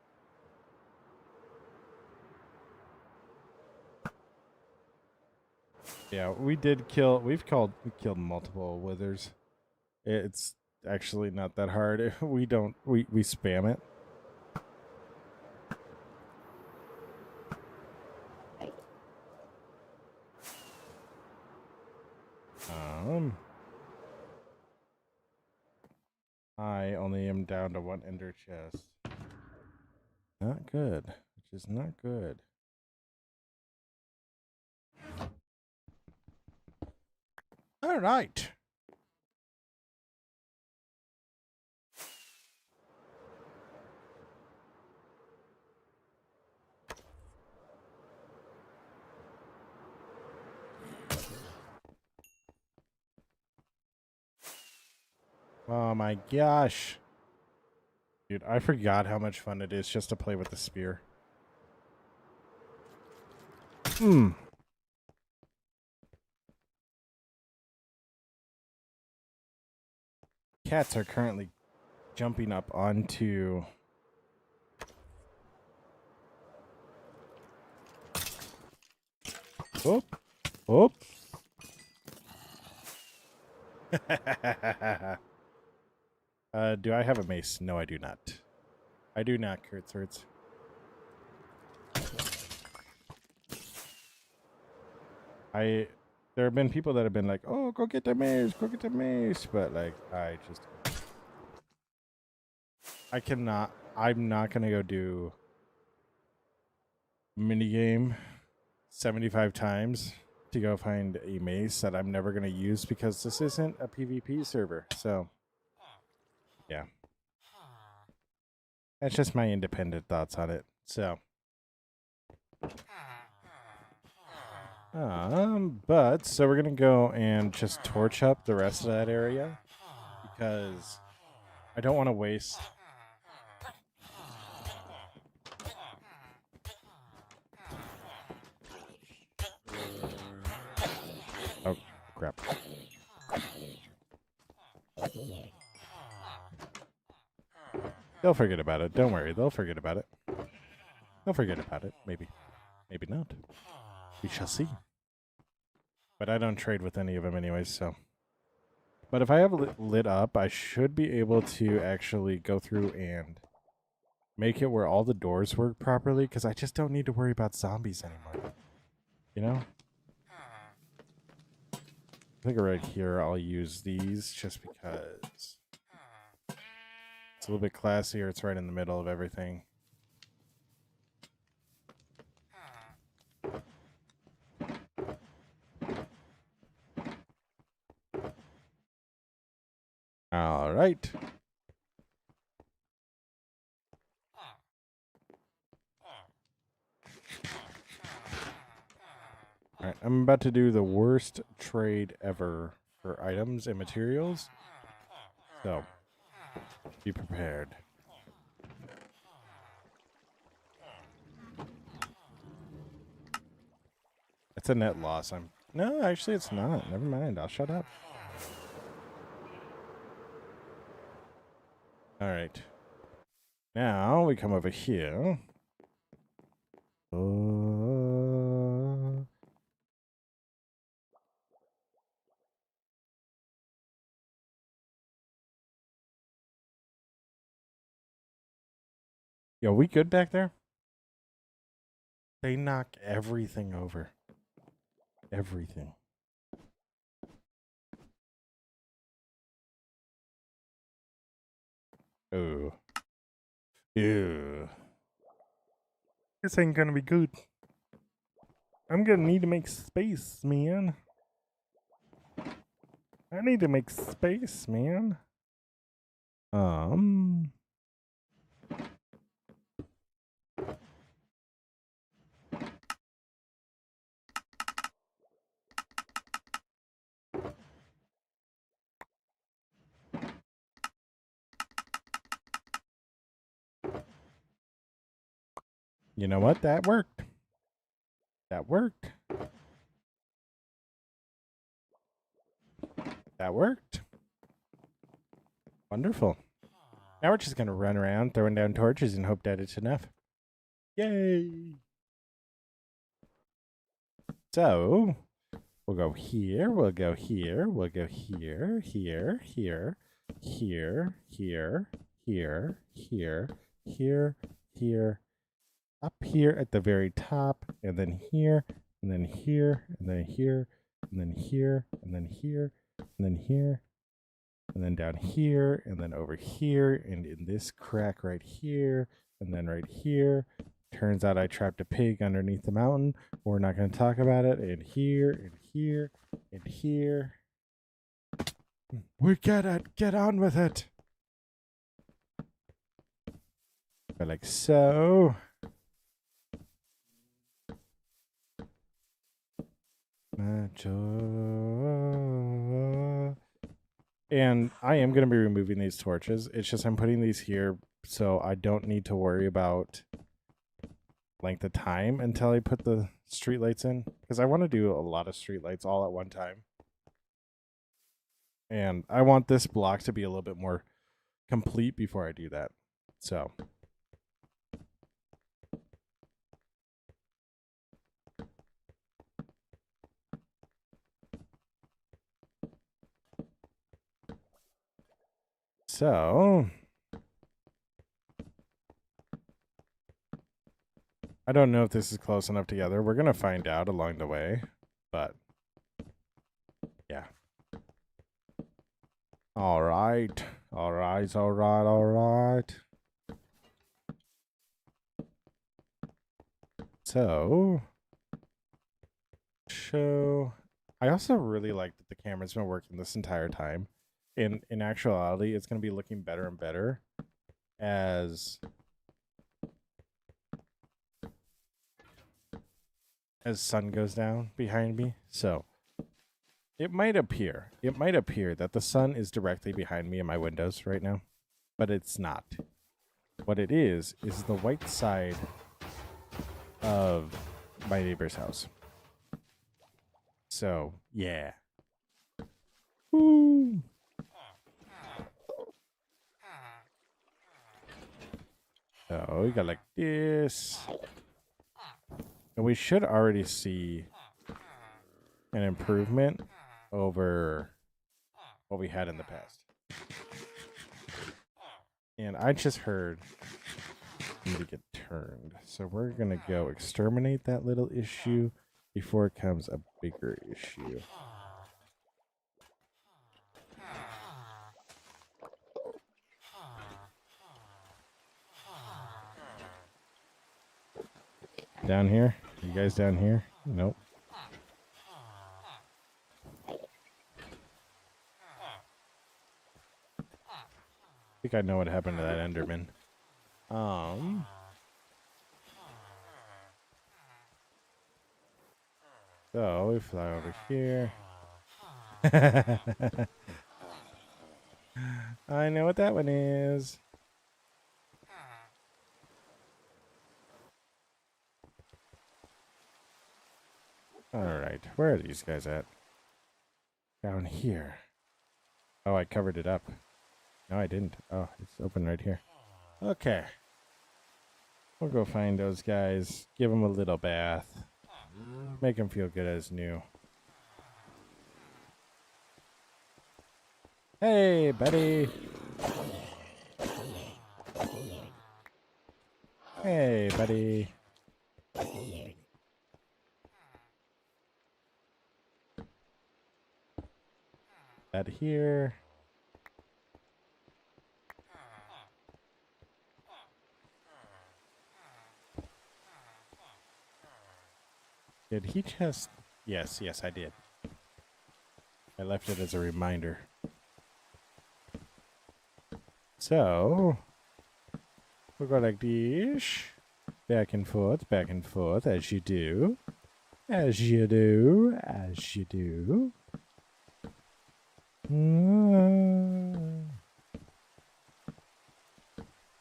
Yeah, we killed multiple withers. It's actually not that hard. We spam it. I only am down to 1 ender chest. Not good. Which is not good. All right. Oh my gosh. Dude, I forgot how much fun it is just to play with the spear. Cats are currently jumping up onto... Oh. Oh. Do I have a mace? No, I do not. I do not, Kurtzwords. There have been people that have been like, oh, go get the mace, but like, I'm not gonna go do minigame 75 times to go find a mace that I'm never gonna use because this isn't a PvP server, so yeah. That's just my independent thoughts on it, so. But so we're gonna go and just torch up the rest of that area because I don't want to waste. Oh crap! They'll forget about it. Don't worry, they'll forget about it. They'll forget about it. Maybe, maybe not. We shall see. But I don't trade with any of them anyways, so. But if I have it lit up, I should be able to actually go through and make it where all the doors work properly, because I just don't need to worry about zombies anymore. You know? I think right here I'll use these just because it's a little bit classier. It's right in the middle of everything. All right. All right, I'm about to do the worst trade ever for items and materials. So, be prepared. It's a net loss. No, actually it's not. Never mind. I'll shut up. All right. Now we come over here. Yo, we good back there? They knock everything over. Everything. Oh. Ew. This ain't gonna be good. I'm gonna need to make space, man. I need to make space, man. You know what? That worked. That worked. That worked. Wonderful. Now we're just gonna run around throwing down torches and hope that it's enough. Yay! So we'll go here, we'll go here, we'll go here, here, here, here, here, here, here, here, here, up here at the very top, and then here, and then here, and then here, and then here, and then here, and then here, and then down here, and then over here, and in this crack right here, and then right here. Turns out I trapped a pig underneath the mountain. We're not going to talk about it. And here, and here, and here. We get it. Get on with it. But like so. And I am going to be removing these torches. It's just I'm putting these here so I don't need to worry about length of time until I put the streetlights in, because I want to do a lot of streetlights all at one time. And I want this block to be a little bit more complete before I do that. So I don't know if this is close enough together. We're going to find out along the way, but yeah. All right. All right. All right. All right. So, I also really like that the camera's been working this entire time. In actuality, it's going to be looking better and better as sun goes down behind me. So it might appear that the sun is directly behind me in my windows right now, but it's not. What it is the white side of my neighbor's house. So yeah. Woo. So we got like this. And we should already see an improvement over what we had in the past. And I just heard me to get turned. So we're going to go exterminate that little issue before it becomes a bigger issue. Down here? You guys down here? Nope. I think I know what happened to that Enderman. So we fly over here. I know what that one is. Alright, where are these guys at? Down here. Oh, I covered it up. No, I didn't. Oh, it's open right here. Okay. We'll go find those guys, give them a little bath, make them feel good as new. Hey, buddy. Hey, buddy. That here. Did he just... Yes, I did. I left it as a reminder. So, we'll go like this. Back and forth, as you do. As you do, as you do.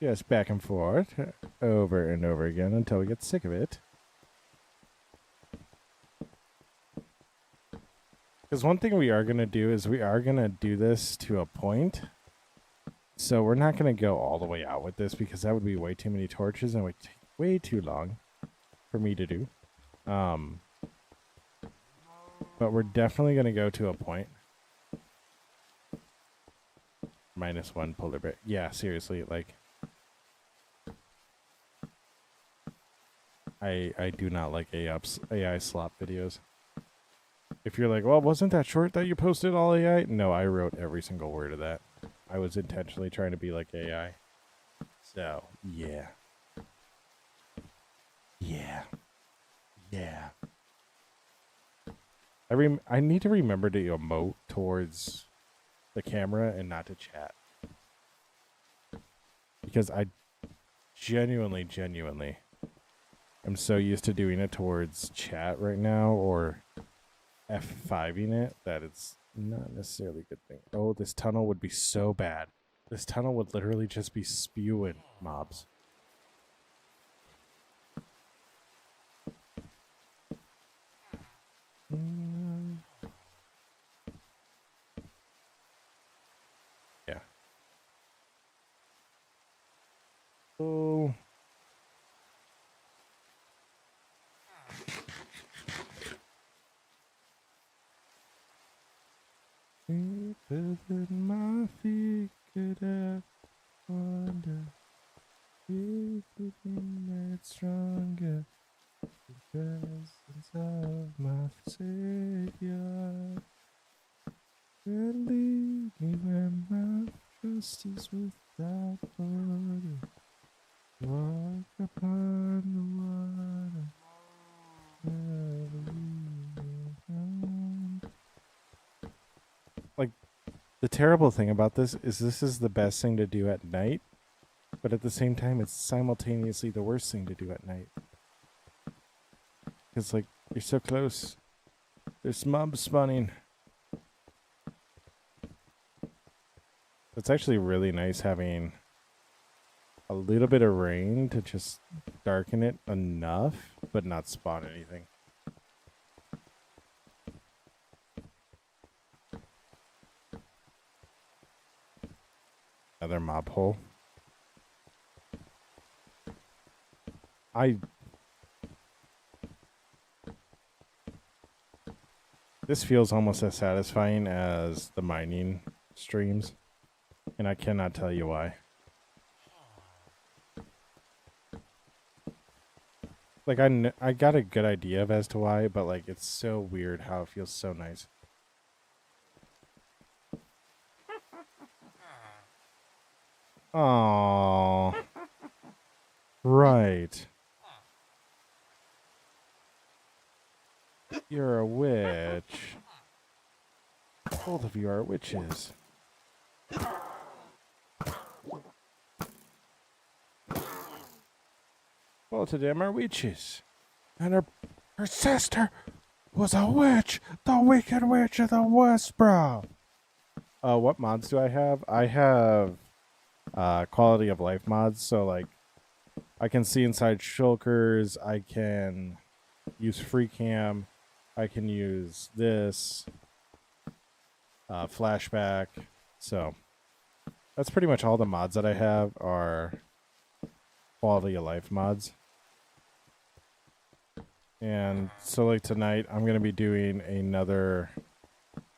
Just back and forth, over and over again until we get sick of it. Because one thing we are going to do is we are going to do this to a point. So we're not going to go all the way out with this because that would be way too many torches and would take way too long for me to do. But we're definitely going to go to a point. -1 polar bear. Yeah, seriously, like... I do not like AI slop videos. If you're like, well, wasn't that short that you posted all AI? No, I wrote every single word of that. I was intentionally trying to be like AI. So, yeah. Yeah. Yeah. I need to remember to emote towards the camera and not to chat. Because I genuinely I'm so used to doing it towards chat right now or F5ing it that it's not necessarily a good thing. Oh, this tunnel would be so bad. This tunnel would literally just be spewing mobs. Yeah. Oh. Deeper than my feet could have wonder if it made stronger. The presence of my Savior. Will lead me where my trust is without border. Walk upon the water. Like, the terrible thing about this is the best thing to do at night, but at the same time, it's simultaneously the worst thing to do at night. Because, like, you're so close. There's mobs spawning. It's actually really nice having a little bit of rain to just darken it enough, but not spawn anything. Another mob hole. This feels almost as satisfying as the mining streams, and I cannot tell you why. Like, I got a good idea of as to why, but, like, it's so weird how it feels so nice. Aww. Right. You're a witch. Both of you are witches. Both of them are witches. And her sister was a witch. The wicked witch of the Westboro. What mods do I have? I have quality of life mods. So, like, I can see inside shulkers. I can use free cam. I can use this flashback. So that's pretty much all the mods that I have are quality of life mods. And so like tonight, I'm going to be doing another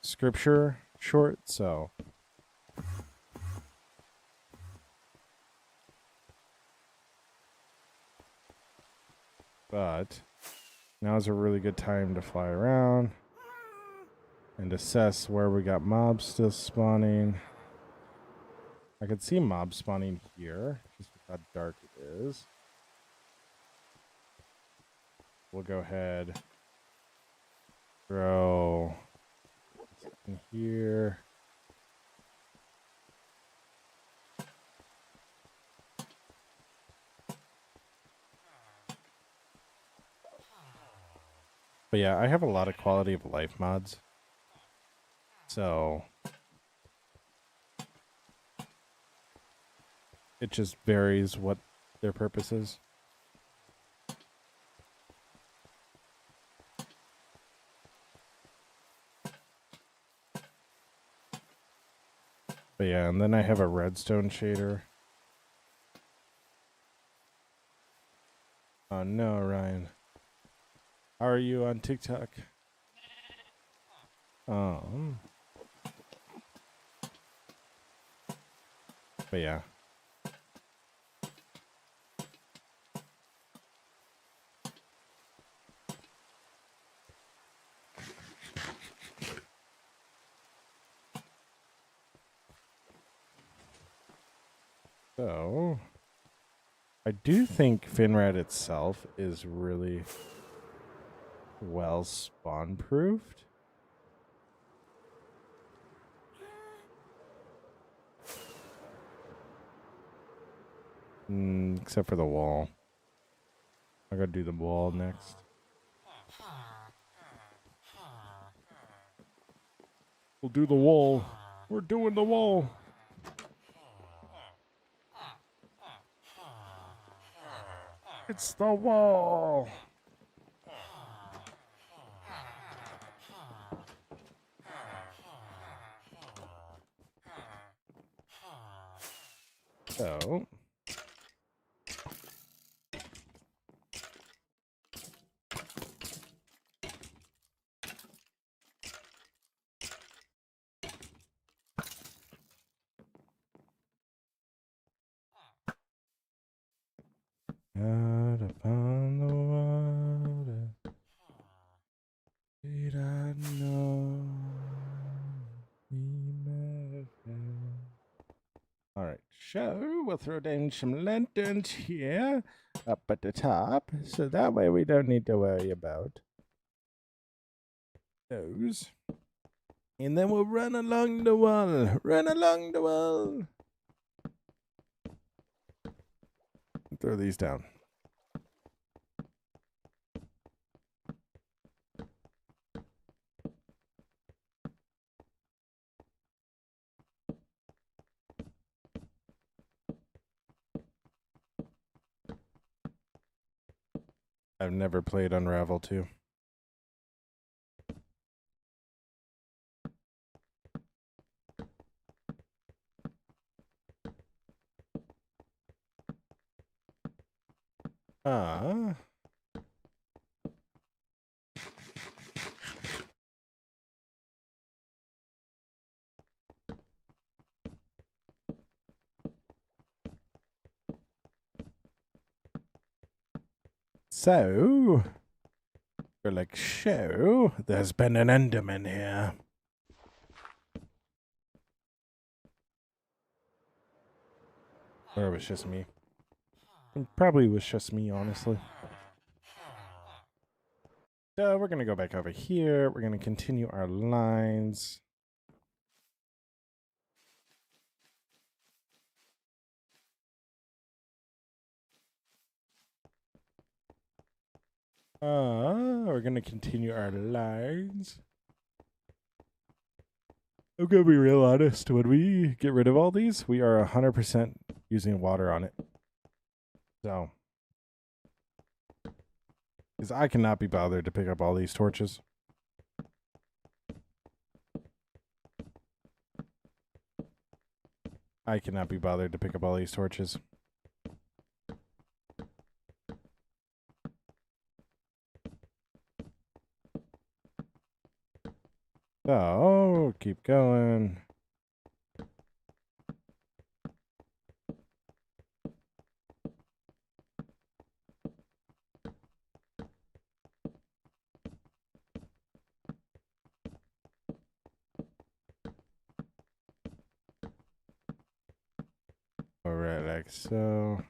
scripture short. So but now's a really good time to fly around and assess where we got mobs still spawning. I could see mobs spawning here, just with how dark it is. We'll go ahead, throw in here. But yeah, I have a lot of quality of life mods. So it just varies what their purpose is. But yeah, and then I have a redstone shader. Oh no, Ryan. How are you on TikTok? But yeah. So I do think Finrad itself is really well spawn proofed. Except for the wall. I gotta do the wall next. We'll do the wall. We're doing the wall. It's the wall. So out upon the water, did I know we met? All right, so we'll throw down some lanterns here up at the top, so that way we don't need to worry about those. And then we'll run along the wall. Run along the wall. Throw these down. I've never played Unravel 2. So, you're like, so, there's been an Enderman here. Or it was just me. It probably was just me, honestly. So we're going to go back over here. We're going to continue our lines. We're going to continue our lines. I'm going to be real honest. When we get rid of all these, we are 100% using water on it. So, because I cannot be bothered to pick up all these torches. I cannot be bothered to pick up all these torches. So, keep going. Alright, like so.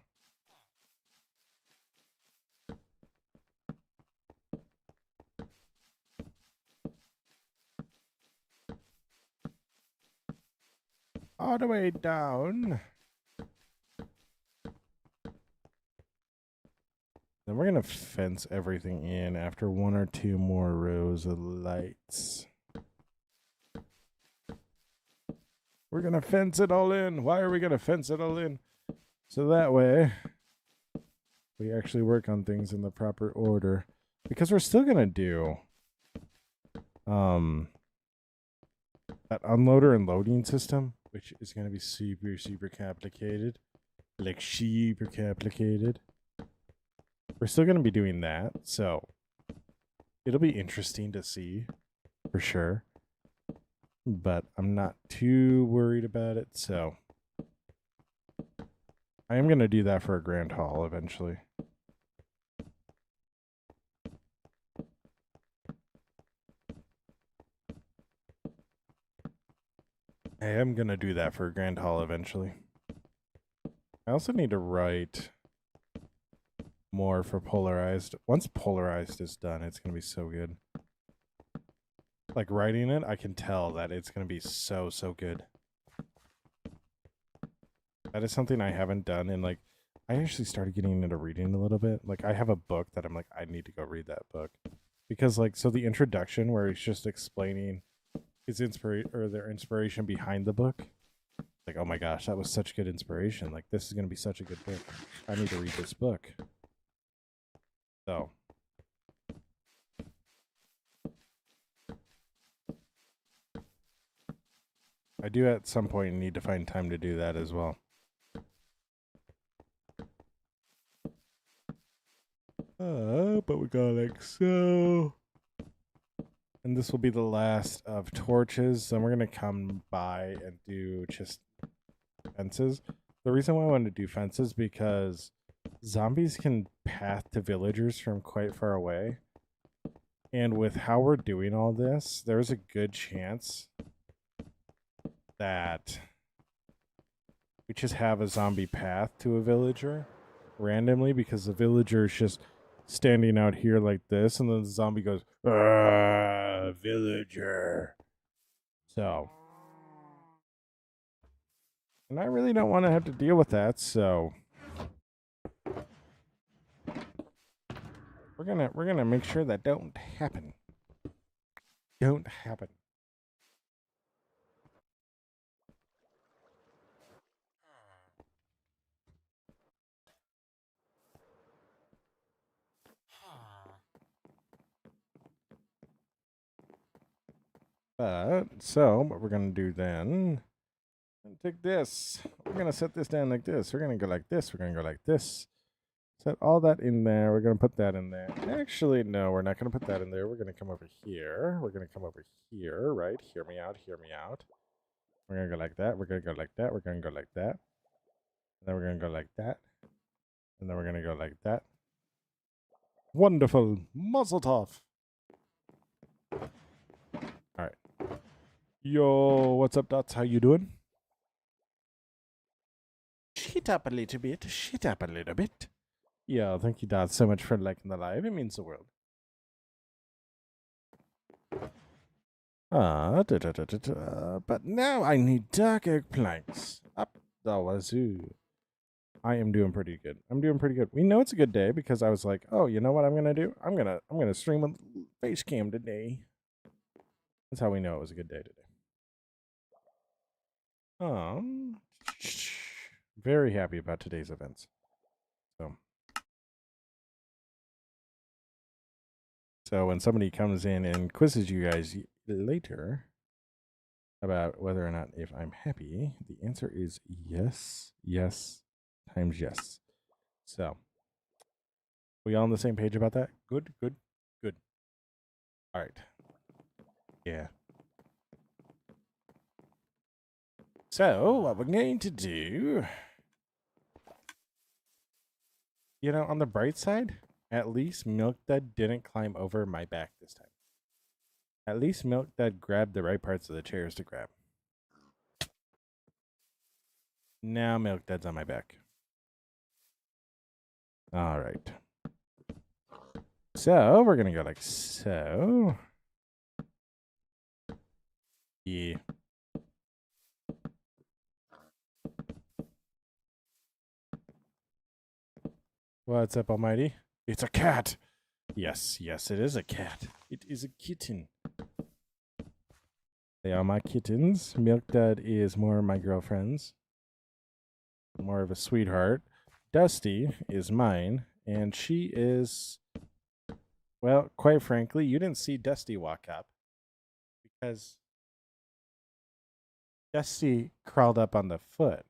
All the way down. Then we're going to fence everything in after 1 or 2 more rows of lights. We're going to fence it all in. Why are we going to fence it all in? So that way we actually work on things in the proper order. Because we're still going to do that unloader and loading system, which is going to be super, super complicated. Like super complicated. We're still going to be doing that, so it'll be interesting to see, for sure. But I'm not too worried about it, so I am going to do that for a grand haul eventually. I am going to do that for a grand haul eventually. I also need to write more for polarized. Once polarized is done, it's going to be so good. Like writing it, I can tell that it's going to be so, so good. That is something I haven't done in like, I actually started getting into reading a little bit. Like I have a book that I'm like, I need to go read that book. Because like, so the introduction where he's just explaining his their inspiration behind the book. Like, oh my gosh, that was such good inspiration. Like this is going to be such a good book. I need to read this book. So. I do at some point need to find time to do that as well. But we got like so. And this will be the last of torches. Then we're going to come by and do just fences. The reason why I wanted to do fences because zombies can path to villagers from quite far away. And with how we're doing all this, there's a good chance that we just have a zombie path to a villager randomly because the villager is just standing out here like this, and then the zombie goes, villager. So, and I really don't want to have to deal with that, so we're gonna make sure that don't happen. Don't happen. But so what we're gonna do then? Take this. We're gonna set this down like this. We're gonna go like this. We're gonna go like this. Set all that in there. We're going to put that in there. Actually, no, we're not going to put that in there. We're going to come over here. We're going to come over here, right? Hear me out. Hear me out. We're going to go like that. We're going to go like that. We're going to go like that. And then we're going to go like that. And then we're going to go like that. Wonderful. Mazel tov. All right. Yo, what's up, Dots? How you doing? Shit up a little bit. Shit up a little bit. Yeah, thank you, Dots, so much for liking the live. It means the world. But now I need dark oak planks. Up the wazoo. I am doing pretty good. I'm doing pretty good. We know it's a good day because I was like, oh, you know what I'm gonna do? I'm gonna stream with face cam today. That's how we know it was a good day today. Very happy about today's events. So when somebody comes in and quizzes you guys later, about whether or not if I'm happy. The answer is yes, yes, times yes. So, we all on the same page about that? Good, good, good. All right. Yeah. So, what we're going to do, on the bright side, at least Milk Dud didn't climb over my back this time. At least Milk Dud grabbed the right parts of the chairs to grab. Now Milk Dud's on my back. All right. So, we're going to go like so. Yeah. What's up, Almighty? It's a cat. Yes, yes, it is a cat. It is a kitten. They are my kittens. Milk Dud is more my girlfriend's. More of a sweetheart. Dusty is mine, and she is, well, quite frankly, you didn't see Dusty walk up because Dusty crawled up on the foot.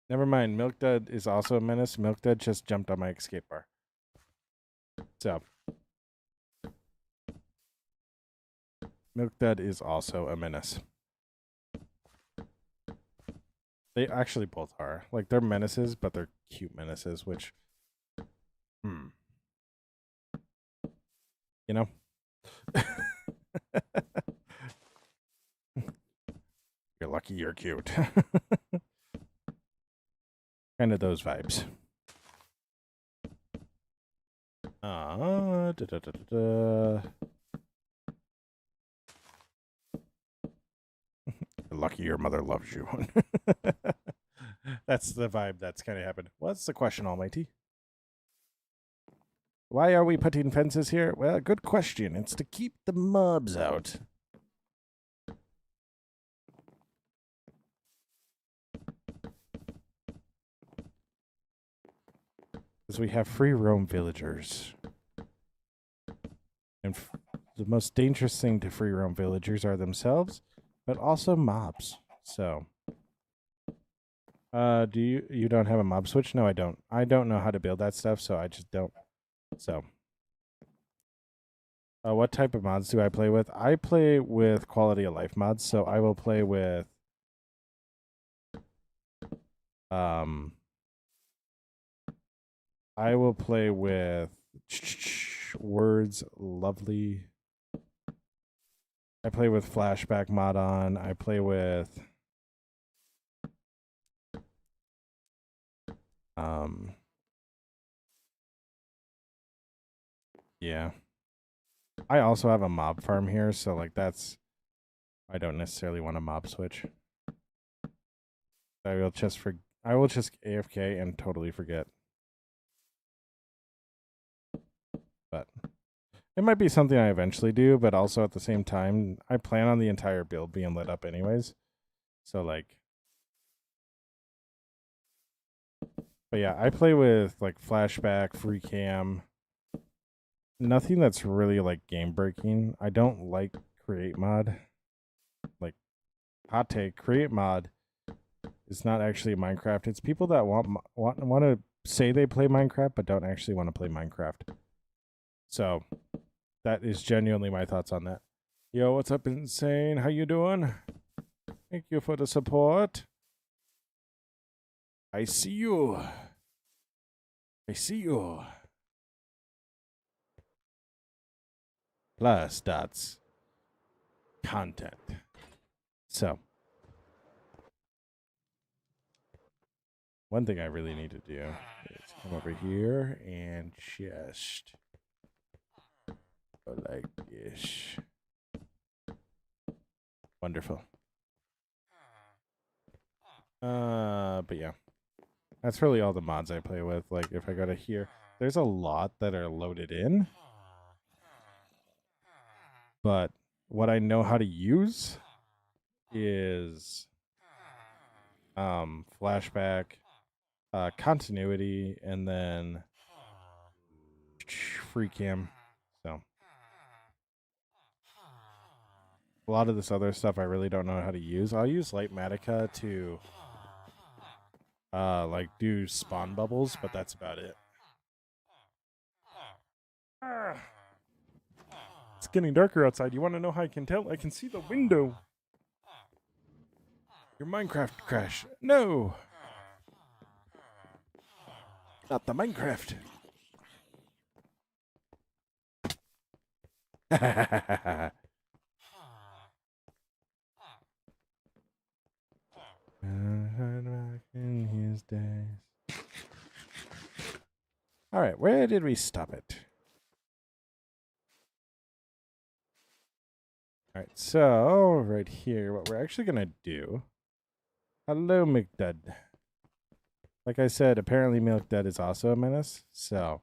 Never mind, Milk Dud is also a menace. Milk Dud just jumped on my escape bar. So, Milk Dud is also a menace. They actually both are. Like, they're menaces, but they're cute menaces, which, you know? You're lucky you're cute. Kind of those vibes. Lucky your mother loves you. That's the vibe that's kind of happened. What's the question, Almighty? Why are we putting fences here? Well, good question. It's to keep the mobs out. Because we have free roam villagers. And the most dangerous thing to free roam villagers are themselves, but also mobs. So, do you don't have a mob switch? No, I don't. I don't know how to build that stuff, so I just don't. So, what type of mods do I play with? I play with quality of life mods, so I will play with I will play with words lovely. I play with flashback mod on. I play with yeah. I also have a mob farm here, so like that's I don't necessarily want a mob switch. I will just AFK and totally forget. But it might be something I eventually do, but also at the same time, I plan on the entire build being lit up anyways. So like but yeah, I play with like flashback, free cam. Nothing that's really like game breaking. I don't like create mod. Like hot take, create mod is not actually Minecraft. It's people that want to say they play Minecraft but don't actually want to play Minecraft. So that is genuinely my thoughts on that. Yo, what's up, Insane? How you doing? Thank you for the support. I see you. I see you. Plus dots. Content. So, one thing I really need to do is come over here and just go like this. Wonderful. But yeah. That's really all the mods I play with. Like, if I go to here, there's a lot that are loaded in. But what I know how to use is flashback, continuity, and then free cam. So A lot of this other stuff I really don't know how to use. I'll use Lightmatica to like do spawn bubbles, but that's about it. It's getting darker outside. You want to know how I can tell? I can see the window. Your Minecraft crash. No. Not the Minecraft. Back in his days. All right, where did we stop it? All right, so right here, what we're actually gonna do. Hello, McDud. Like I said, apparently MilkDud is also a menace. So,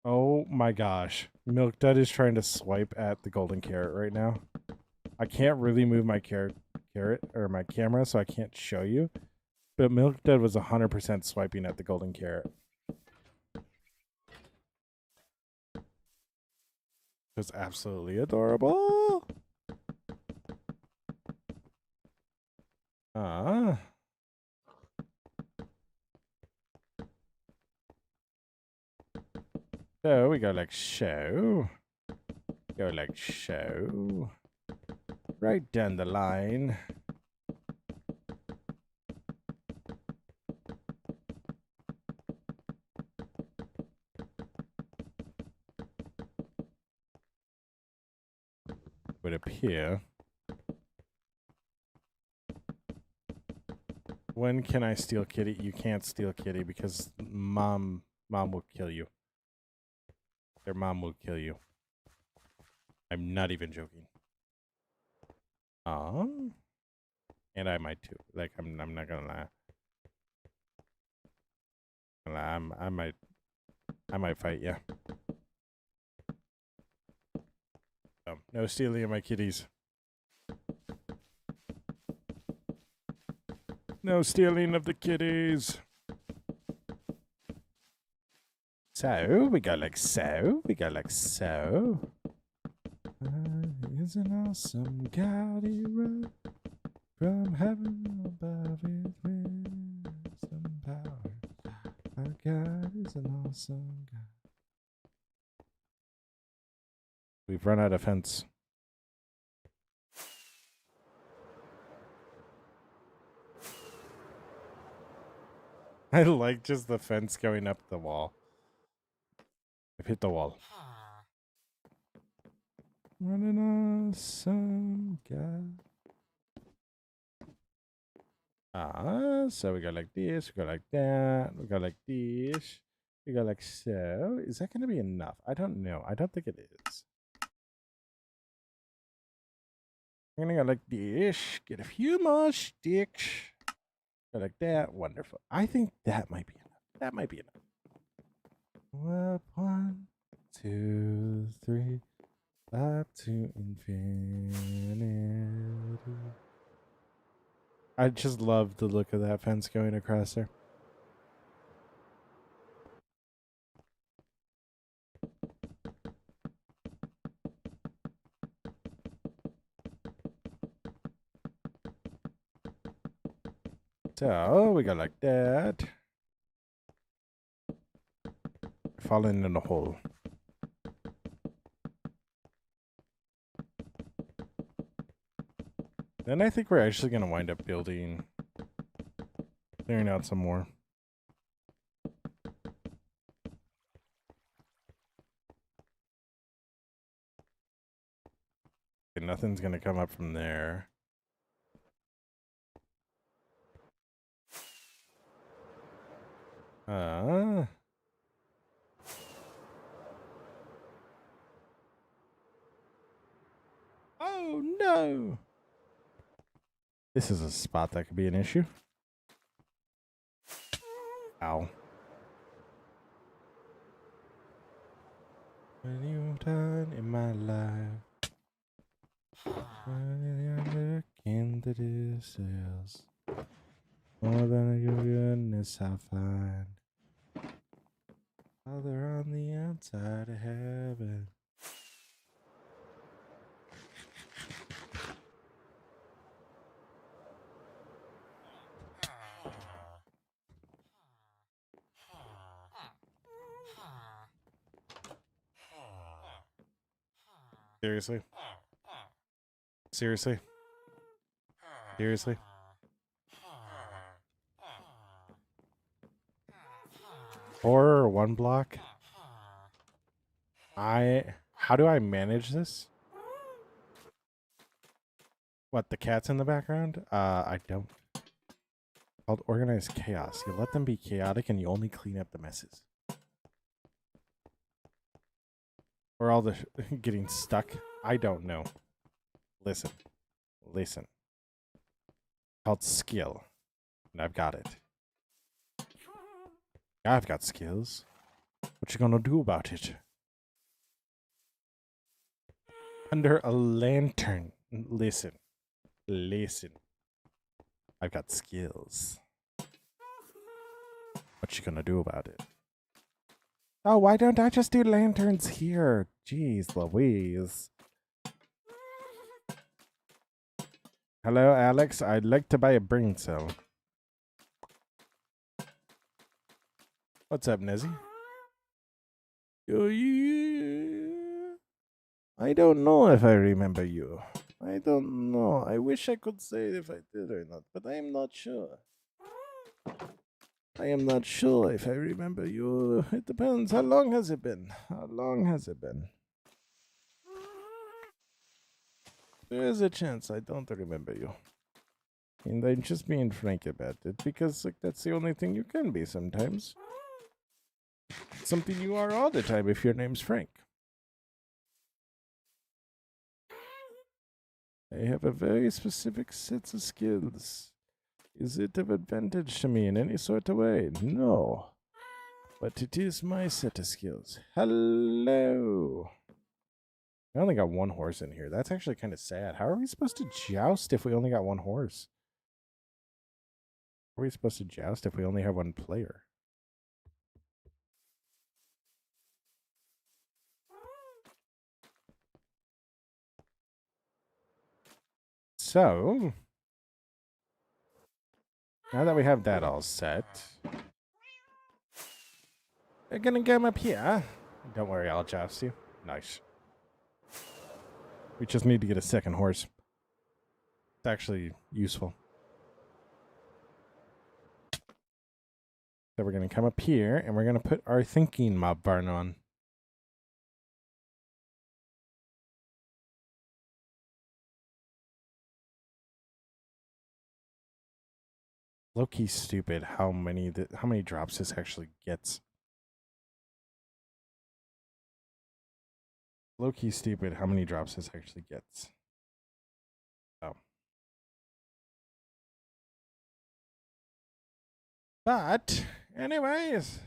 oh my gosh, MilkDud is trying to swipe at the golden carrot right now. I can't really move my carrot or my camera, so I can't show you. But MilkDud was 100% swiping at the golden carrot. It was absolutely adorable. So we go like so. Go like so. Right down the line. Would appear. When can I steal Kitty? You can't steal Kitty because mom will kill you. Their mom will kill you. I'm not even joking. And I might too. Like I'm not gonna lie. I might fight you. So, no stealing of my kitties. No stealing of the kitties. So, we go like so. We go like so. Is an awesome God he wrote from heaven above with wisdom power. Our God is an awesome God. We've run out of fence. I like just the fence going up the wall. I've hit the wall. What an awesome God. So we go like this, we go like that, we go like this, we go like so. Is that going to be enough? I don't know. I don't think it is. I'm going to go like this, get a few more sticks. Go like that. Wonderful. I think that might be enough. That might be enough. Up 1, 2, 3, up to infinity. I just love the look of that fence going across there. So we go like that. Falling in a hole. Then I think we're actually going to wind up building, clearing out some more. Okay, nothing's going to come up from there. Oh no! This is a spot that could be an issue. Ow. What you've done in my life. Look into this is more than your goodness I find. Father on the outside of heaven. Seriously? Seriously? Seriously? Or one block? How do I manage this? What, the cat's in the background? I don't. Called organized chaos. You let them be chaotic and you only clean up the messes. Or all the getting stuck. I don't know. Listen. Listen. Called skill. And I've got it. I've got skills. What you gonna do about it? Under a lantern. Listen. Listen. I've got skills. What you gonna do about it? Oh, why don't I just do lanterns here? Jeez Louise. Hello, Alex. I'd like to buy a brain cell. What's up, Nezzy? Oh, yeah. I don't know if I remember you. I don't know. I wish I could say if I did or not, but I am not sure. I am not sure if I remember you. It depends. How long has it been? How long has it been? There is a chance I don't remember you. And I'm just being frank about it because like that's the only thing you can be sometimes. Something you are all the time if your name's Frank. I have a very specific set of skills. Is it of advantage to me in any sort of way? No. But it is my set of skills. Hello. I only got one horse in here. That's actually kind of sad. How are we supposed to joust if we only got one horse? How are we supposed to joust if we only have one player? So, now that we have that all set, we're gonna come up here. Don't worry, I'll joust you. Nice. We just need to get a second horse. It's actually useful. So we're gonna come up here and we're gonna put our thinking mob barn on. Low-key stupid how many drops this actually gets. Low-key stupid how many drops this actually gets. Oh. But, anyways.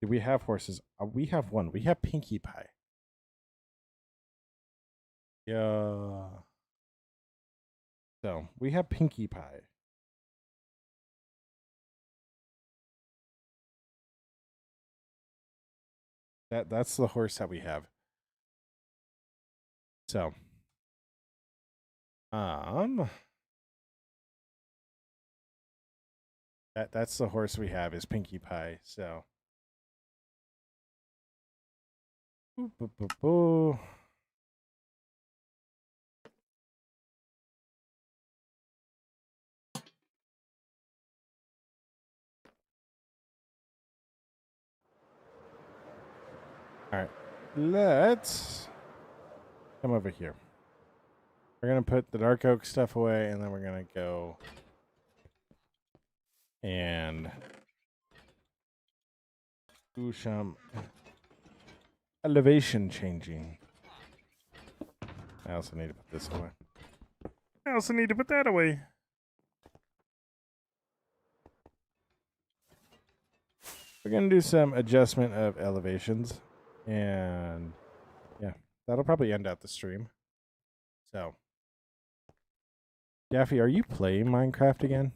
Do we have horses? We have one. We have Pinkie Pie. Yeah. So, we have Pinkie Pie. That's the horse that we have. So, that's the horse we have is Pinkie Pie. So, boo, boo, boo, boo. All right, let's come over here. We're going to put the dark oak stuff away, and then we're going to go and do some elevation changing. I also need to put this away. I also need to put that away. We're going to do some adjustment of elevations. And yeah, that'll probably end out the stream. So, Daffy, are you playing Minecraft again?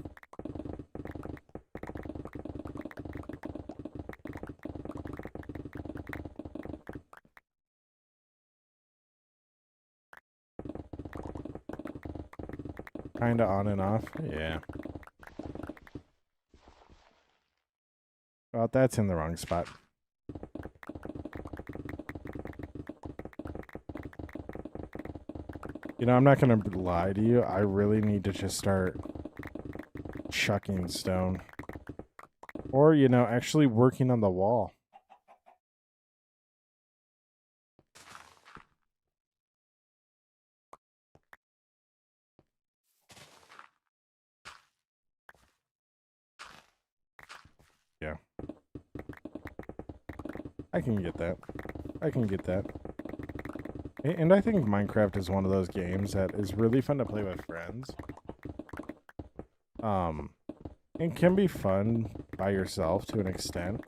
Kinda on and off? Yeah. Well, that's in the wrong spot. You know, I'm not going to lie to you. I really need to just start chucking stone. Or, you know, actually working on the wall. Yeah. I can get that. I can get that. And I think Minecraft is one of those games that is really fun to play with friends. It can be fun by yourself to an extent.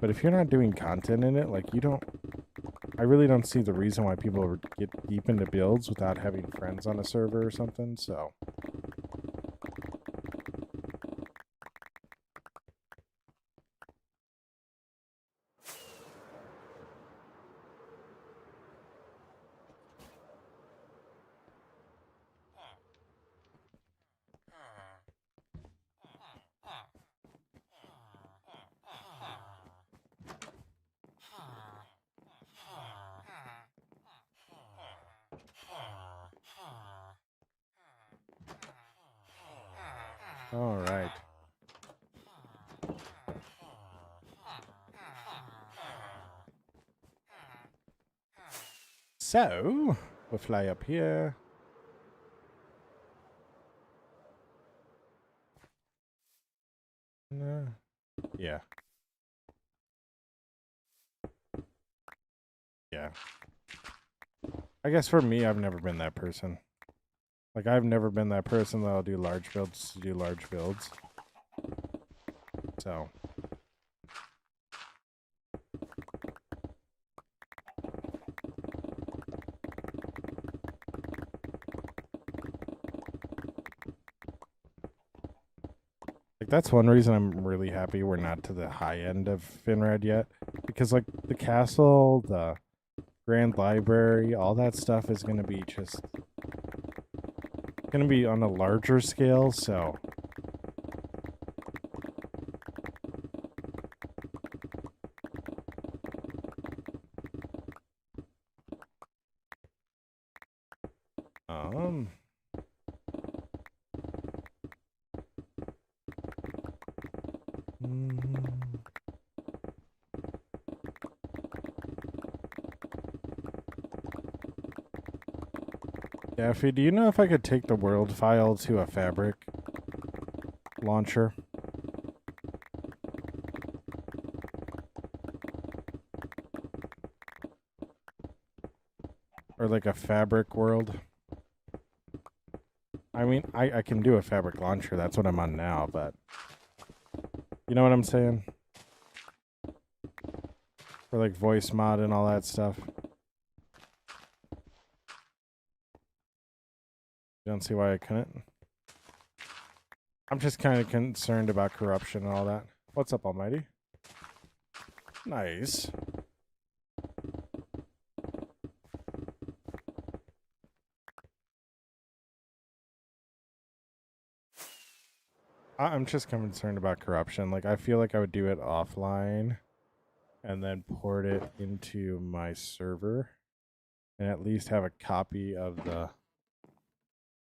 But if you're not doing content in it, like I really don't see the reason why people get deep into builds without having friends on a server or something, so. All right. So, we'll fly up here. Yeah. Yeah. I guess for me, I've never been that person. Like, I've never been that person that'll do large builds to do large builds. So. Like, that's one reason I'm really happy we're not to the high end of Finrad yet. Because, like, the castle, the Grand Library, all that stuff is going to be just... going to be on a larger scale, so... Daffy, do you know if I could take the world file to a fabric launcher? Or like a fabric world? I mean, I can do a fabric launcher. That's what I'm on now, but... You know what I'm saying? For like voice mod and all that stuff. You don't see why I couldn't? I'm just kind of concerned about corruption and all that. What's up, Almighty? Nice. I'm just concerned about corruption. Like, I feel like I would do it offline and then port it into my server and at least have a copy of the...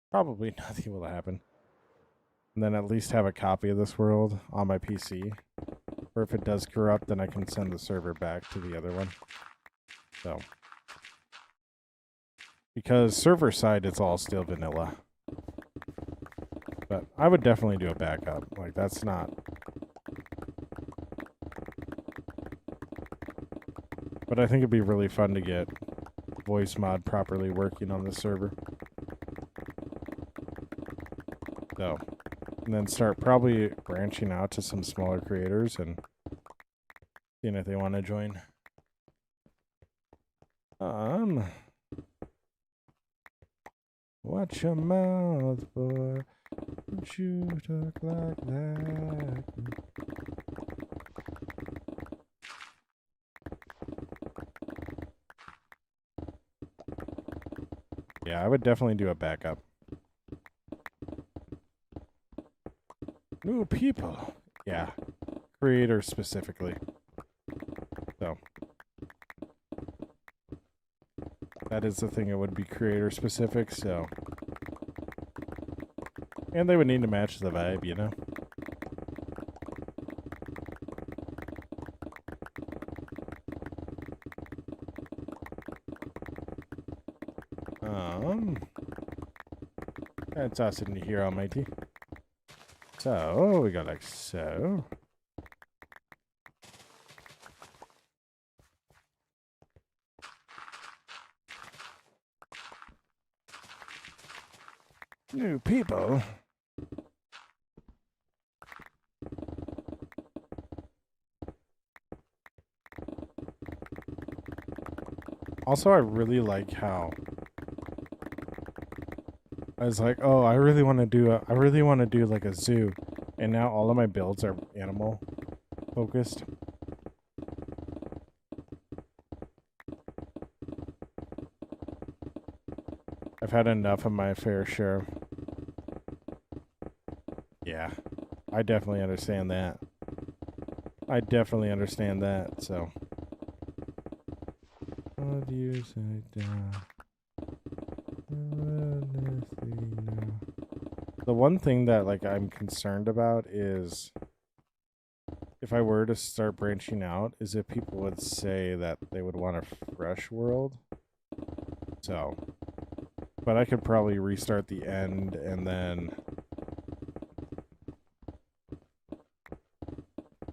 Probably nothing will happen. And then at least have a copy of this world on my PC. Or if it does corrupt, then I can send the server back to the other one. So. Because server side, it's all still vanilla. But I would definitely do a backup. Like, that's not... But I think it'd be really fun to get voice mod properly working on the server. So, and then start probably branching out to some smaller creators and seeing if they want to join. Watch your mouth, boy. Don't you talk like that. Yeah, I would definitely do a backup. New people. Yeah. Creators specifically. So. That is the thing. It would be creator specific, so. And they would need to match the vibe, you know? It's awesome to hear, Almighty. So, we go like so. New people. Also, I really like how I was like, oh, I really want to do like a zoo, and now all of my builds are animal focused. I've had enough of my fair share. Yeah, I definitely understand that. I definitely understand that, so. What do you say, the one thing that like I'm concerned about is if I were to start branching out is if people would say that they would want a fresh world. So, but I could probably restart the end and then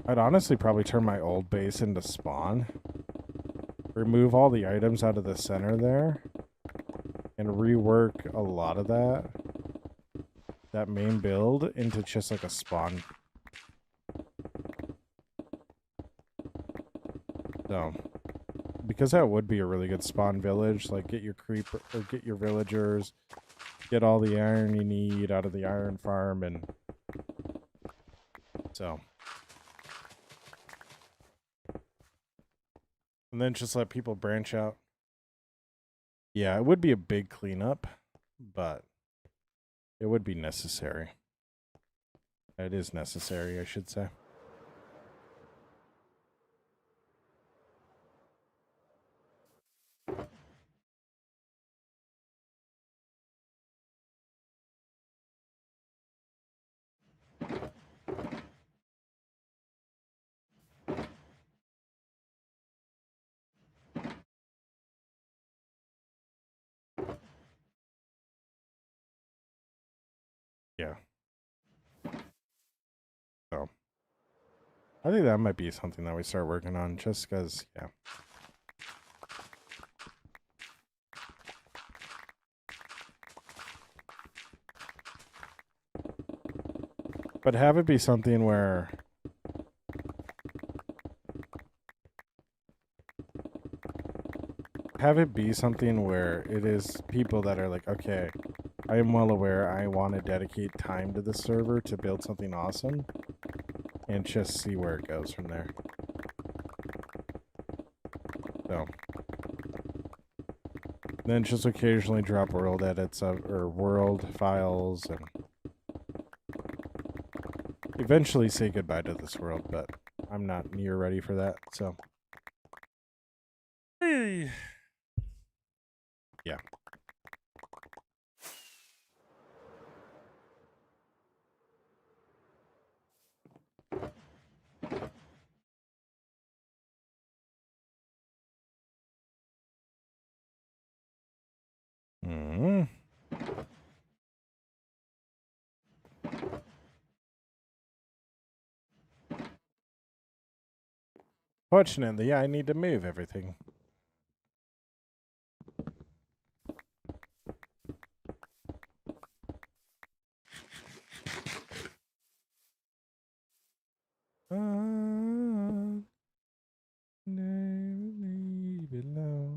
I'd honestly probably turn my old base into spawn. Remove all the items out of the center there and rework a lot of that main build into just like a spawn. So, because that would be a really good spawn village, like get your creeper or get your villagers, get all the iron you need out of the iron farm, and so. And then just let people branch out. Yeah, it would be a big cleanup, but it would be necessary. It is necessary, I should say. Yeah. So, I think that might be something that we start working on just because, yeah. But have it be something where it is people that are like, okay, I am well aware I want to dedicate time to the server to build something awesome and just see where it goes from there. So then just occasionally drop world edits or world files and eventually say goodbye to this world, but I'm not near ready for that, so. Hey. Yeah. Mm-hmm. Fortunately, I need to move everything. Below.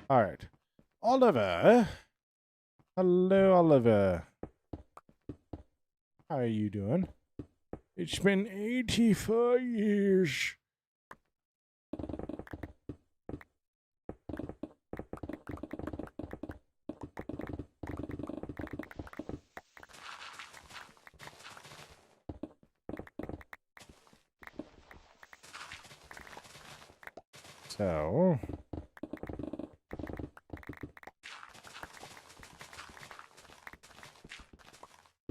All right. Oliver. Hello, Oliver. How are you doing? It's been 84 years. So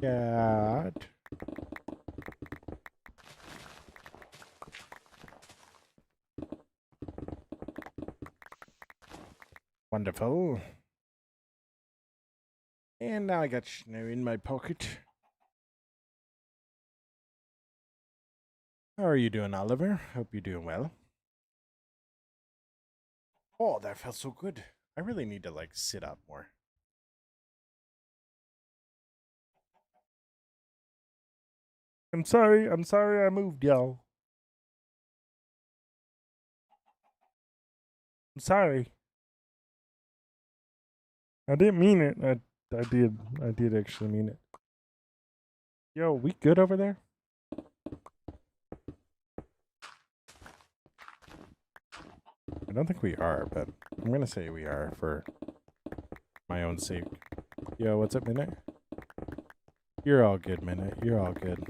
got wonderful. And now I got snow in my pocket. How are you doing, Oliver? Hope you're doing well. Oh, that felt so good. I really need to like sit up more. I'm sorry I moved, y'all. I'm sorry. I didn't mean it. I did actually mean it. Yo, we good over there? I don't think we are, but I'm gonna say we are for my own sake. Yo, what's up, Minute? You're all good, Minute. You're all good.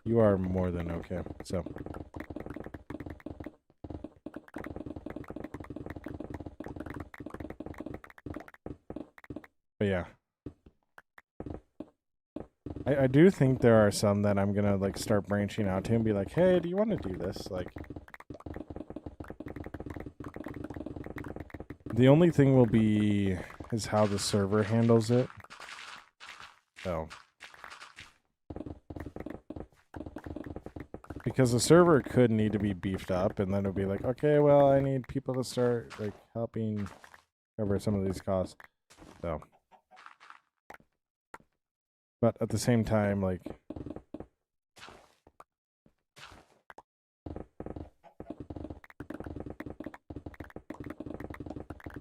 You are more than okay. So. But yeah. I do think there are some that I'm gonna like start branching out to and be like, hey, do you want to do this? Like, the only thing will be is how the server handles it. So, because the server could need to be beefed up, and then it'll be like, okay, well, I need people to start like helping cover some of these costs. So, but at the same time, like,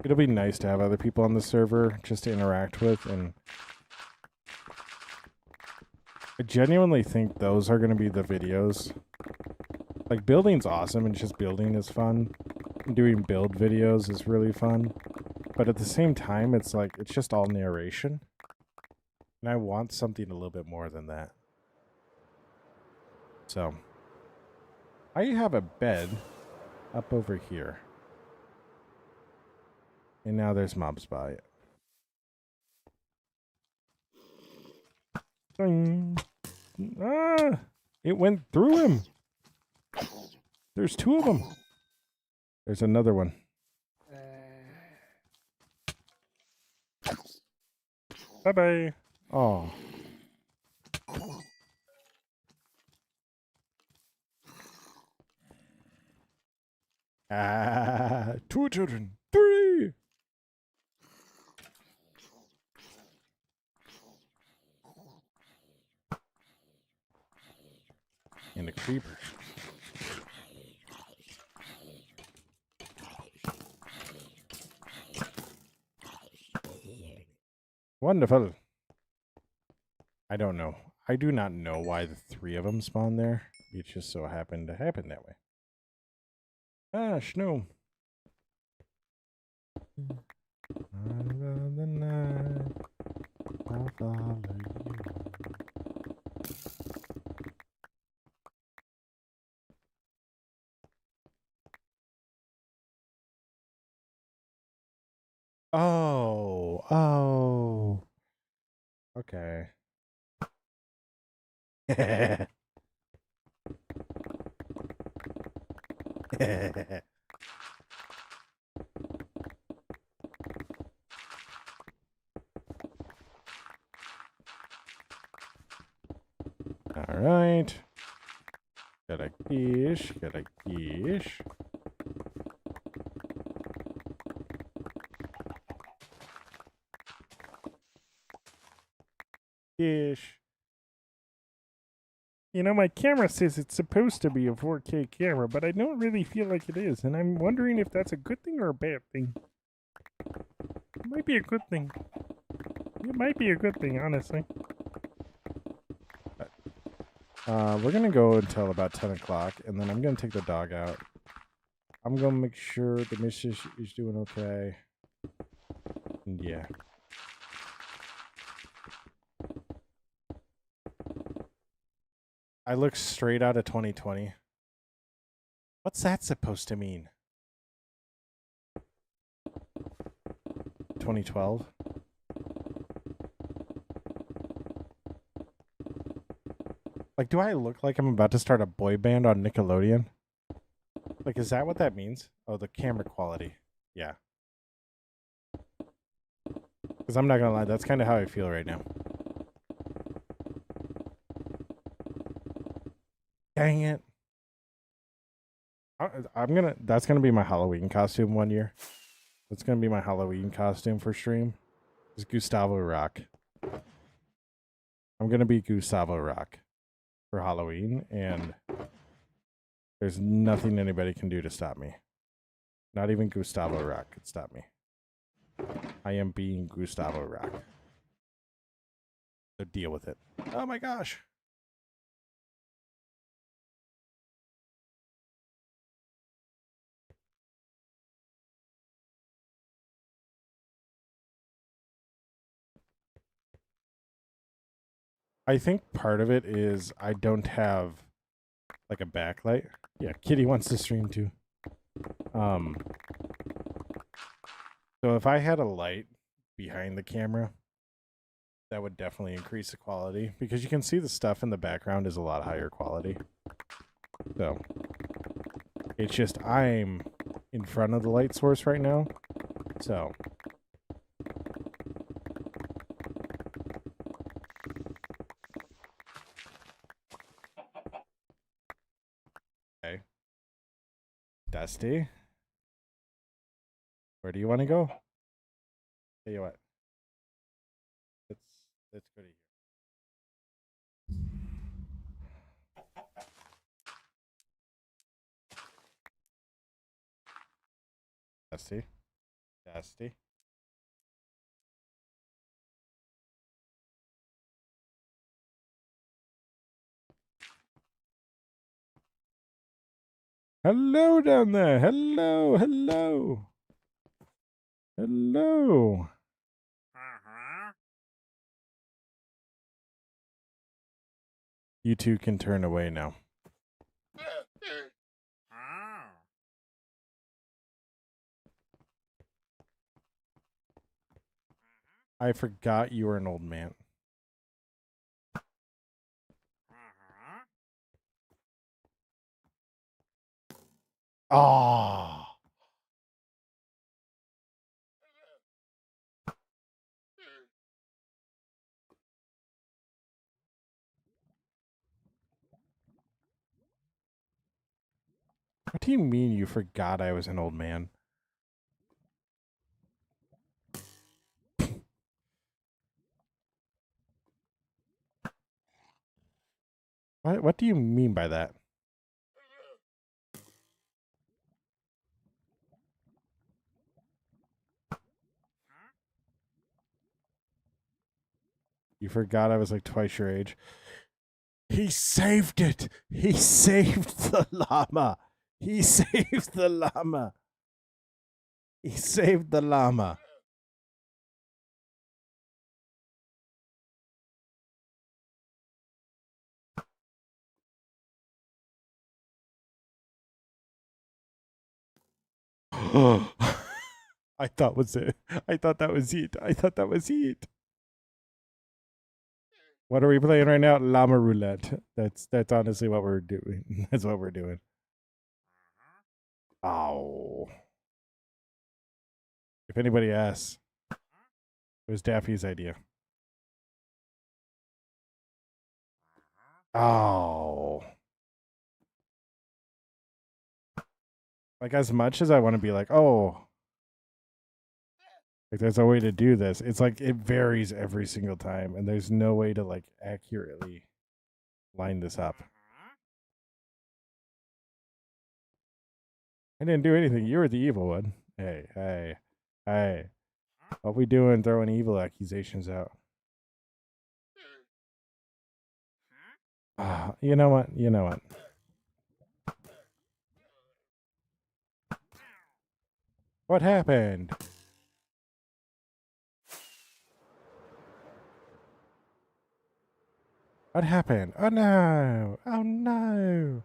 it'll be nice to have other people on the server just to interact with, and I genuinely think those are going to be the videos. Like, building's awesome, and just building is fun. Doing build videos is really fun. But at the same time, it's like, it's just all narration. And I want something a little bit more than that. So, I have a bed up over here. And now there's mobs by it. Ah! It went through him! There's two of them. There's another one. Bye-bye. Oh. Two children. Three. And a creeper. Wonderful. I don't know. I do not know why the three of them spawned there. It just so happened to happen that way. Ah, snow. Under the night, I'll follow you. Oh. Okay. All right. Got a quiche. Got a quiche. Quiche. You know, my camera says it's supposed to be a 4K camera, but I don't really feel like it is, and I'm wondering if that's a good thing or a bad thing. It might be a good thing. It might be a good thing, honestly. We're gonna go until about 10 o'clock, and then I'm gonna take the dog out. I'm gonna make sure the missus is doing okay. And yeah. I look straight out of 2020. What's that supposed to mean? 2012? Like, do I look like I'm about to start a boy band on Nickelodeon? Like, is that what that means? Oh, the camera quality. Yeah. Because I'm not going to lie, that's kind of how I feel right now. Dang it. That's gonna be my Halloween costume one year. That's gonna be my Halloween costume for stream. Is Gustavo Rock. I'm gonna be Gustavo Rock for Halloween, and there's nothing anybody can do to stop me. Not even Gustavo Rock could stop me. I am being Gustavo Rock. So deal with it. Oh my gosh. I think part of it is I don't have like a backlight. Yeah, Kitty wants to stream too. So if I had a light behind the camera, that would definitely increase the quality because you can see the stuff in the background is a lot higher quality. So it's just I'm in front of the light source right now. So okay. Dusty, where do you want to go? Tell you what. Let's go to here. Dusty. Dusty. Hello down there. Hello. Hello. Hello. You two can turn away now. I forgot you were an old man. Oh. What do you mean you forgot I was an old man? What do you mean by that? You forgot I was like twice your age. He saved it. He saved the llama. He saved the llama. He saved the llama. I thought was it. I thought that was it. I thought that was it. What are we playing right now? Llama roulette. That's honestly what we're doing. That's what we're doing. Oh. If anybody asks, it was Daffy's idea. Oh. Like as much as I want to be like, oh, like there's a way to do this. It's like it varies every single time, and there's no way to like accurately line this up. I didn't do anything. You were the evil one. Hey, hey, hey. What we doing throwing evil accusations out? You know what? You know what? What happened? What happened? Oh no! Oh no!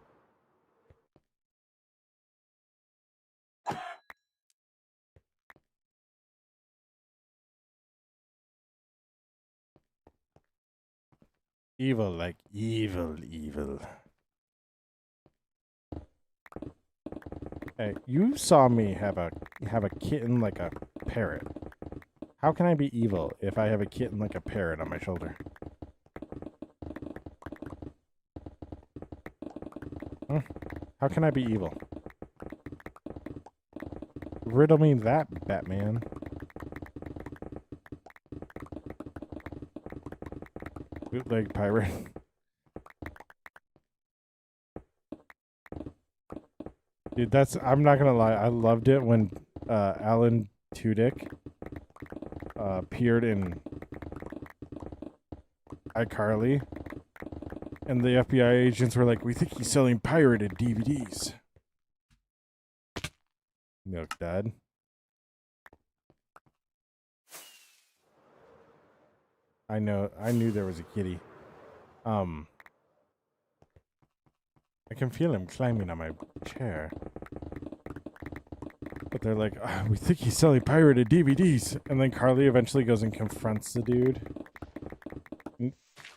Evil, like evil, evil. Hey, you saw me have a kitten like a parrot. How can I be evil if I have a kitten like a parrot on my shoulder? Hmm? How can I be evil? Riddle me that, Batman. Bootleg pirate. Dude, I'm not gonna lie, I loved it when Alan Tudyk appeared in iCarly, and the FBI agents were like, "We think he's selling pirated DVDs." Milk Dad. I knew there was a kitty. I can feel him climbing on my chair. But they're like, we think he's selling pirated DVDs. And then Carly eventually goes and confronts the dude.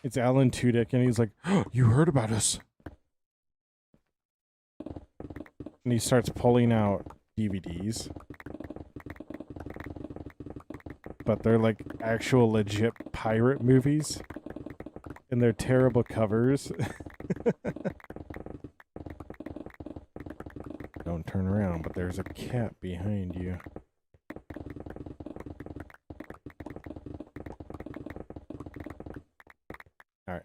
It's Alan Tudyk, and he's like, oh, you heard about us. And he starts pulling out DVDs. But they're like actual legit pirate movies. And they're terrible covers. Don't turn around, but there's a cat behind you. All right.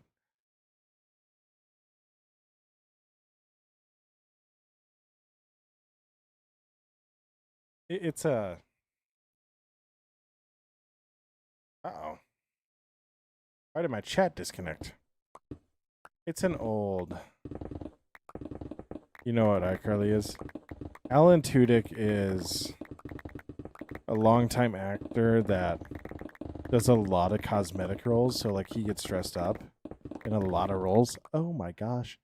It's a... Uh-oh. Why did my chat disconnect? It's an old... You know what iCarly is? Alan Tudyk is a longtime actor that does a lot of cosmetic roles, so like he gets dressed up in a lot of roles. Oh my gosh.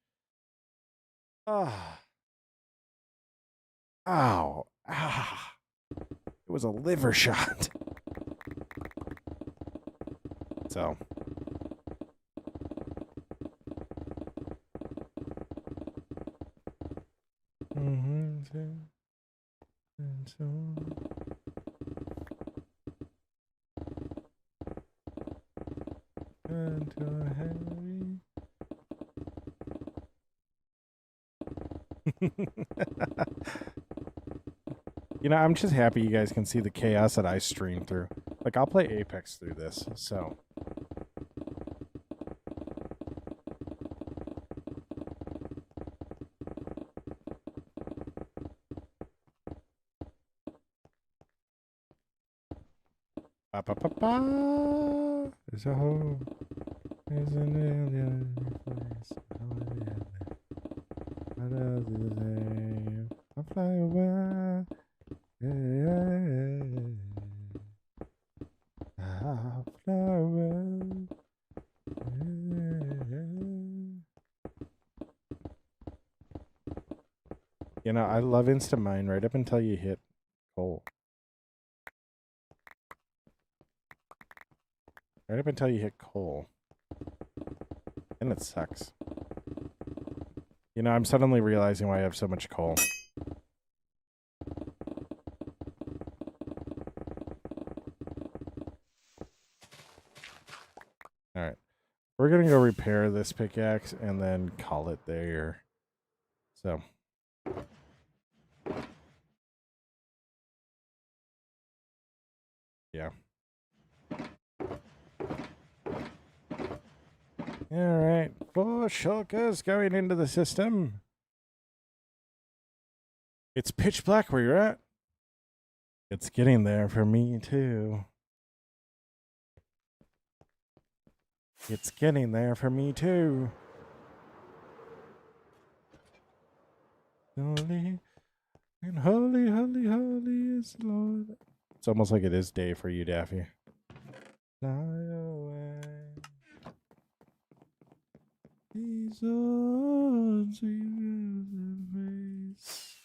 Ah. Ow. Ah. It was a liver shot. So. You know, I'm just happy you guys can see the chaos that I stream through. Like, I'll play Apex through this, so. Ba ba ba ba. There's a hole. There's an alien place. What else is there? I'll fly away. I'll fly away. You know, I love Instamine right up until you hit coal. Right up until you hit coal. And it sucks. You know, I'm suddenly realizing why I have so much coal. Alright. We're gonna go repair this pickaxe and then call it there. So. Yeah. Alright. 4 shulkers going into the system. It's pitch black where you're at. It's getting there for me, too. It's getting there for me, too. Holy and holy, holy, holy is the Lord. It's almost like it is day for you, Daffy. Fly away. These arms we embrace.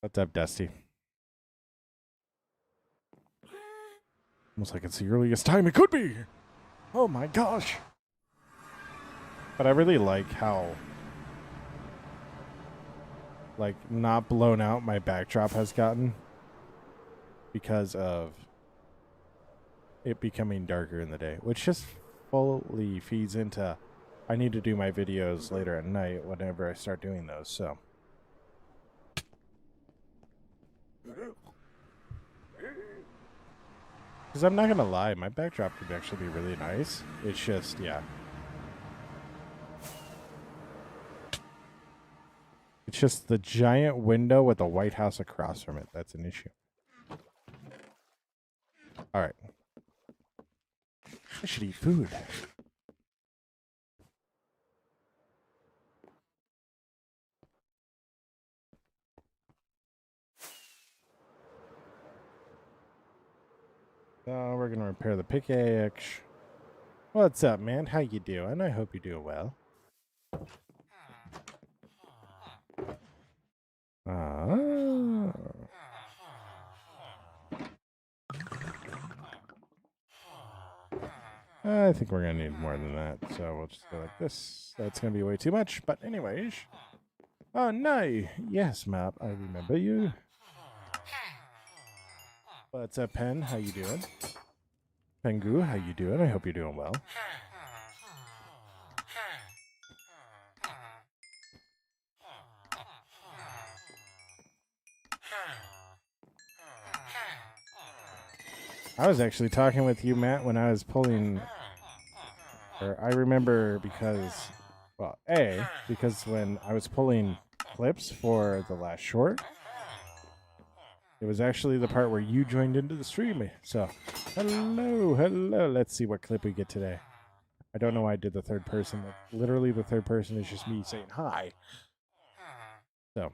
What's up, Dusty? Almost like it's the earliest time it could be. Oh my gosh. But I really like how, like, not blown out my backdrop has gotten because of it becoming darker in the day, which just fully feeds into I need to do my videos later at night whenever I start doing those, so. Because I'm not going to lie, my backdrop could actually be really nice. It's just, yeah. It's just the giant window with the White House across from it. That's an issue. All right. I should eat food. So we're going to repair the pickaxe. What's up, man? How you doing? I hope you're doing well. I think we're going to need more than that, so we'll just go like this. That's going to be way too much, but anyways. Oh, no. Yes, Map, I remember you. What's up, Pen? How you doing? Pengu, how you doing? I hope you're doing well. I was actually talking with you, Matt, when I was pulling, or I remember because, well, because when I was pulling clips for the last short, it was actually the part where you joined into the stream. So, hello. Let's see what clip we get today. I don't know why I did the third person. Literally, the third person is just me saying hi. So.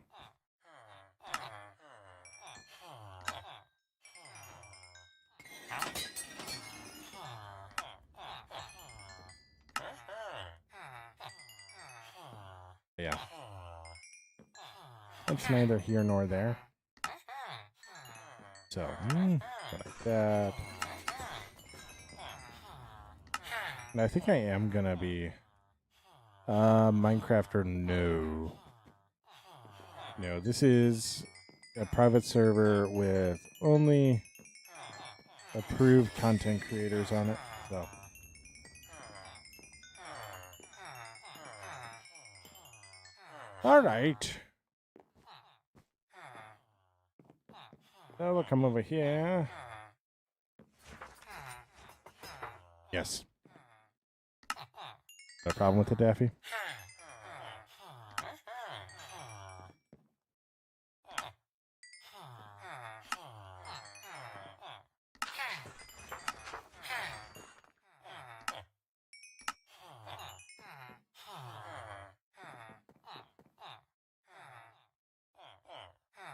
Yeah. It's neither here nor there. So, like that. And I think I am gonna be Minecraft or no. No, this is a private server with only approved content creators on it. So. All right. So we'll come over here. Yes. No problem with it, Daffy?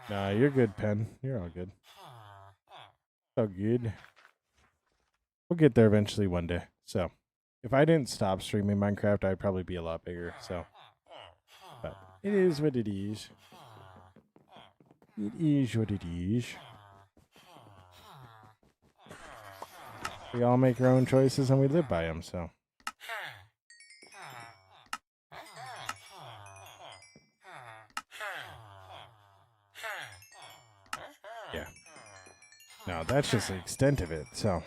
Nah, you're good, Pen. You're all good. So good. We'll get there eventually one day. So, if I didn't stop streaming Minecraft, I'd probably be a lot bigger. So, but it is what it is. It is what it is. We all make our own choices and we live by them, so. Yeah. No, that's just the extent of it, so.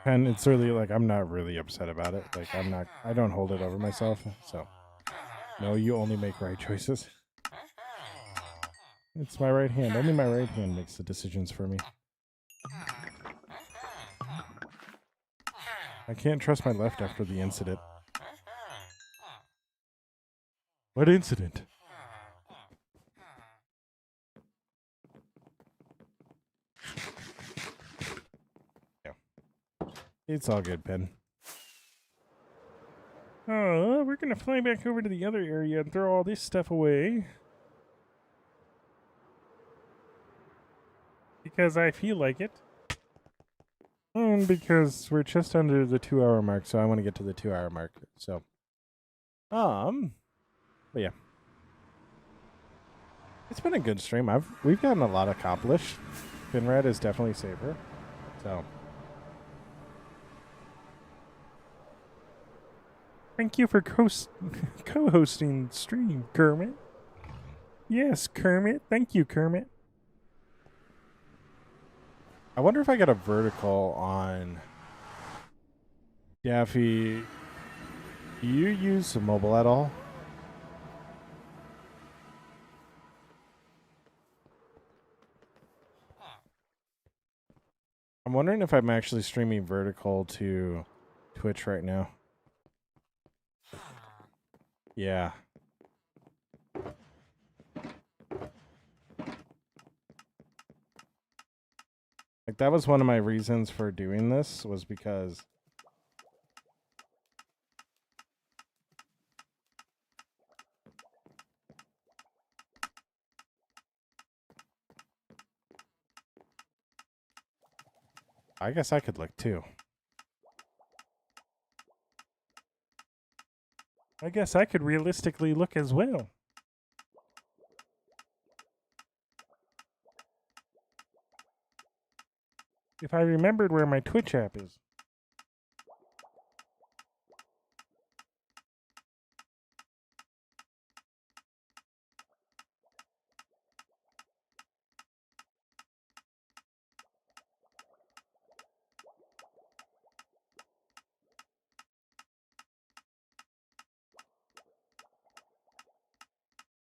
And it's really like, I'm not really upset about it. Like, I don't hold it over myself, so. No, you only make right choices. It's my right hand. Only my right hand makes the decisions for me. I can't trust my left after the incident. What incident? Yeah. It's all good, Pen. Oh, we're gonna fly back over to the other area and throw all this stuff away. Because I feel like it. And because we're just under the 2-hour mark, so I want to get to the 2-hour mark. So, but yeah. It's been a good stream. We've gotten a lot accomplished. Finrad is definitely safer. So thank you for co-hosting stream, Kermit. Yes, Kermit. Thank you, Kermit. I wonder if I got a vertical on Daffy. Do you use mobile at all? I'm wondering if I'm actually streaming vertical to Twitch right now. Yeah. Like, that was one of my reasons for doing this, was because I guess I could look too. I guess I could realistically look as well. If I remembered where my Twitch app is.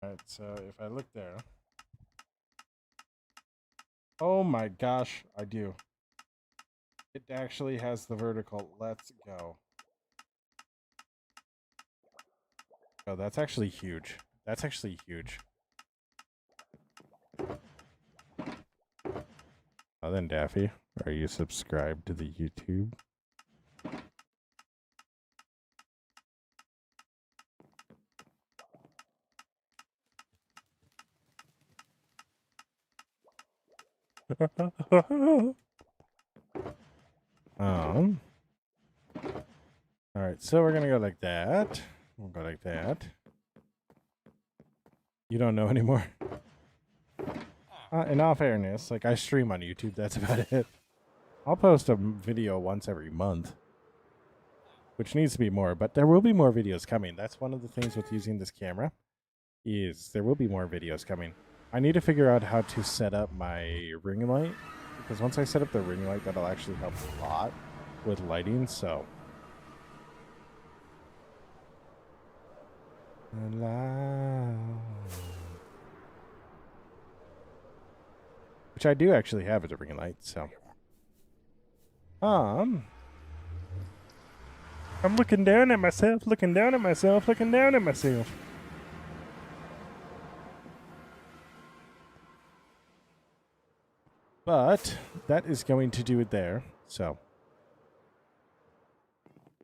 Alright, so if I look there. Oh my gosh, I do. It actually has the vertical. Let's go. Oh, that's actually huge. That's actually huge. Oh, then Daffy, are you subscribed to the YouTube? All right, so we're gonna go like that. We'll go like that. You don't know anymore. In all fairness, like, I stream on YouTube. That's about it. I'll post a video once every month, which needs to be more, but there will be more videos coming. That's one of the things with using this camera, is there will be more videos coming. I need to figure out how to set up my ring light, because once I set up the ring light, that'll actually help a lot with lighting. So which I do actually have as a ring light. So I'm looking down at myself, looking down at myself, looking down at myself. But that is going to do it there. So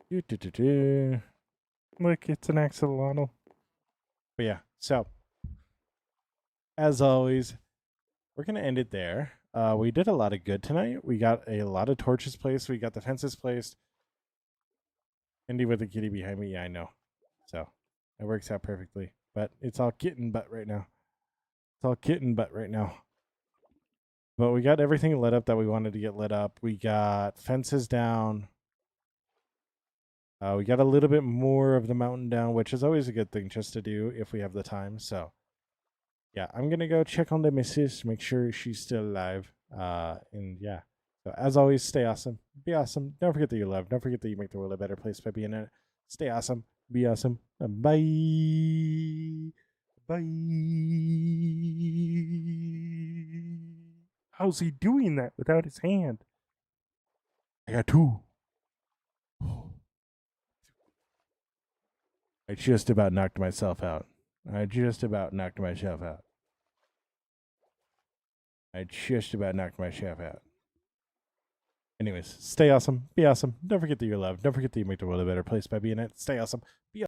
look, it's an axolotl. But yeah, so as always, we're gonna end it there. We did a lot of good tonight. We got a lot of torches placed. We got the fences placed. Indy with the kitty behind me. Yeah, I know. So it works out perfectly. But it's all kitten butt right now. It's all kitten butt right now. But we got everything lit up that we wanted to get lit up. We got fences down. We got a little bit more of the mountain down, which is always a good thing just to do if we have the time. So yeah, I'm going to go check on the missus, make sure she's still alive. And yeah, so as always, stay awesome. Be awesome. Don't forget that you love. Don't forget that you make the world a better place by being in it. Stay awesome. Be awesome. Bye. Bye. How's he doing that without his hand? I got two. I just about knocked myself out. I just about knocked myself out. Anyways, stay awesome. Be awesome. Don't forget that you're loved. Don't forget that you make the world a better place by being it. Stay awesome. Be awesome.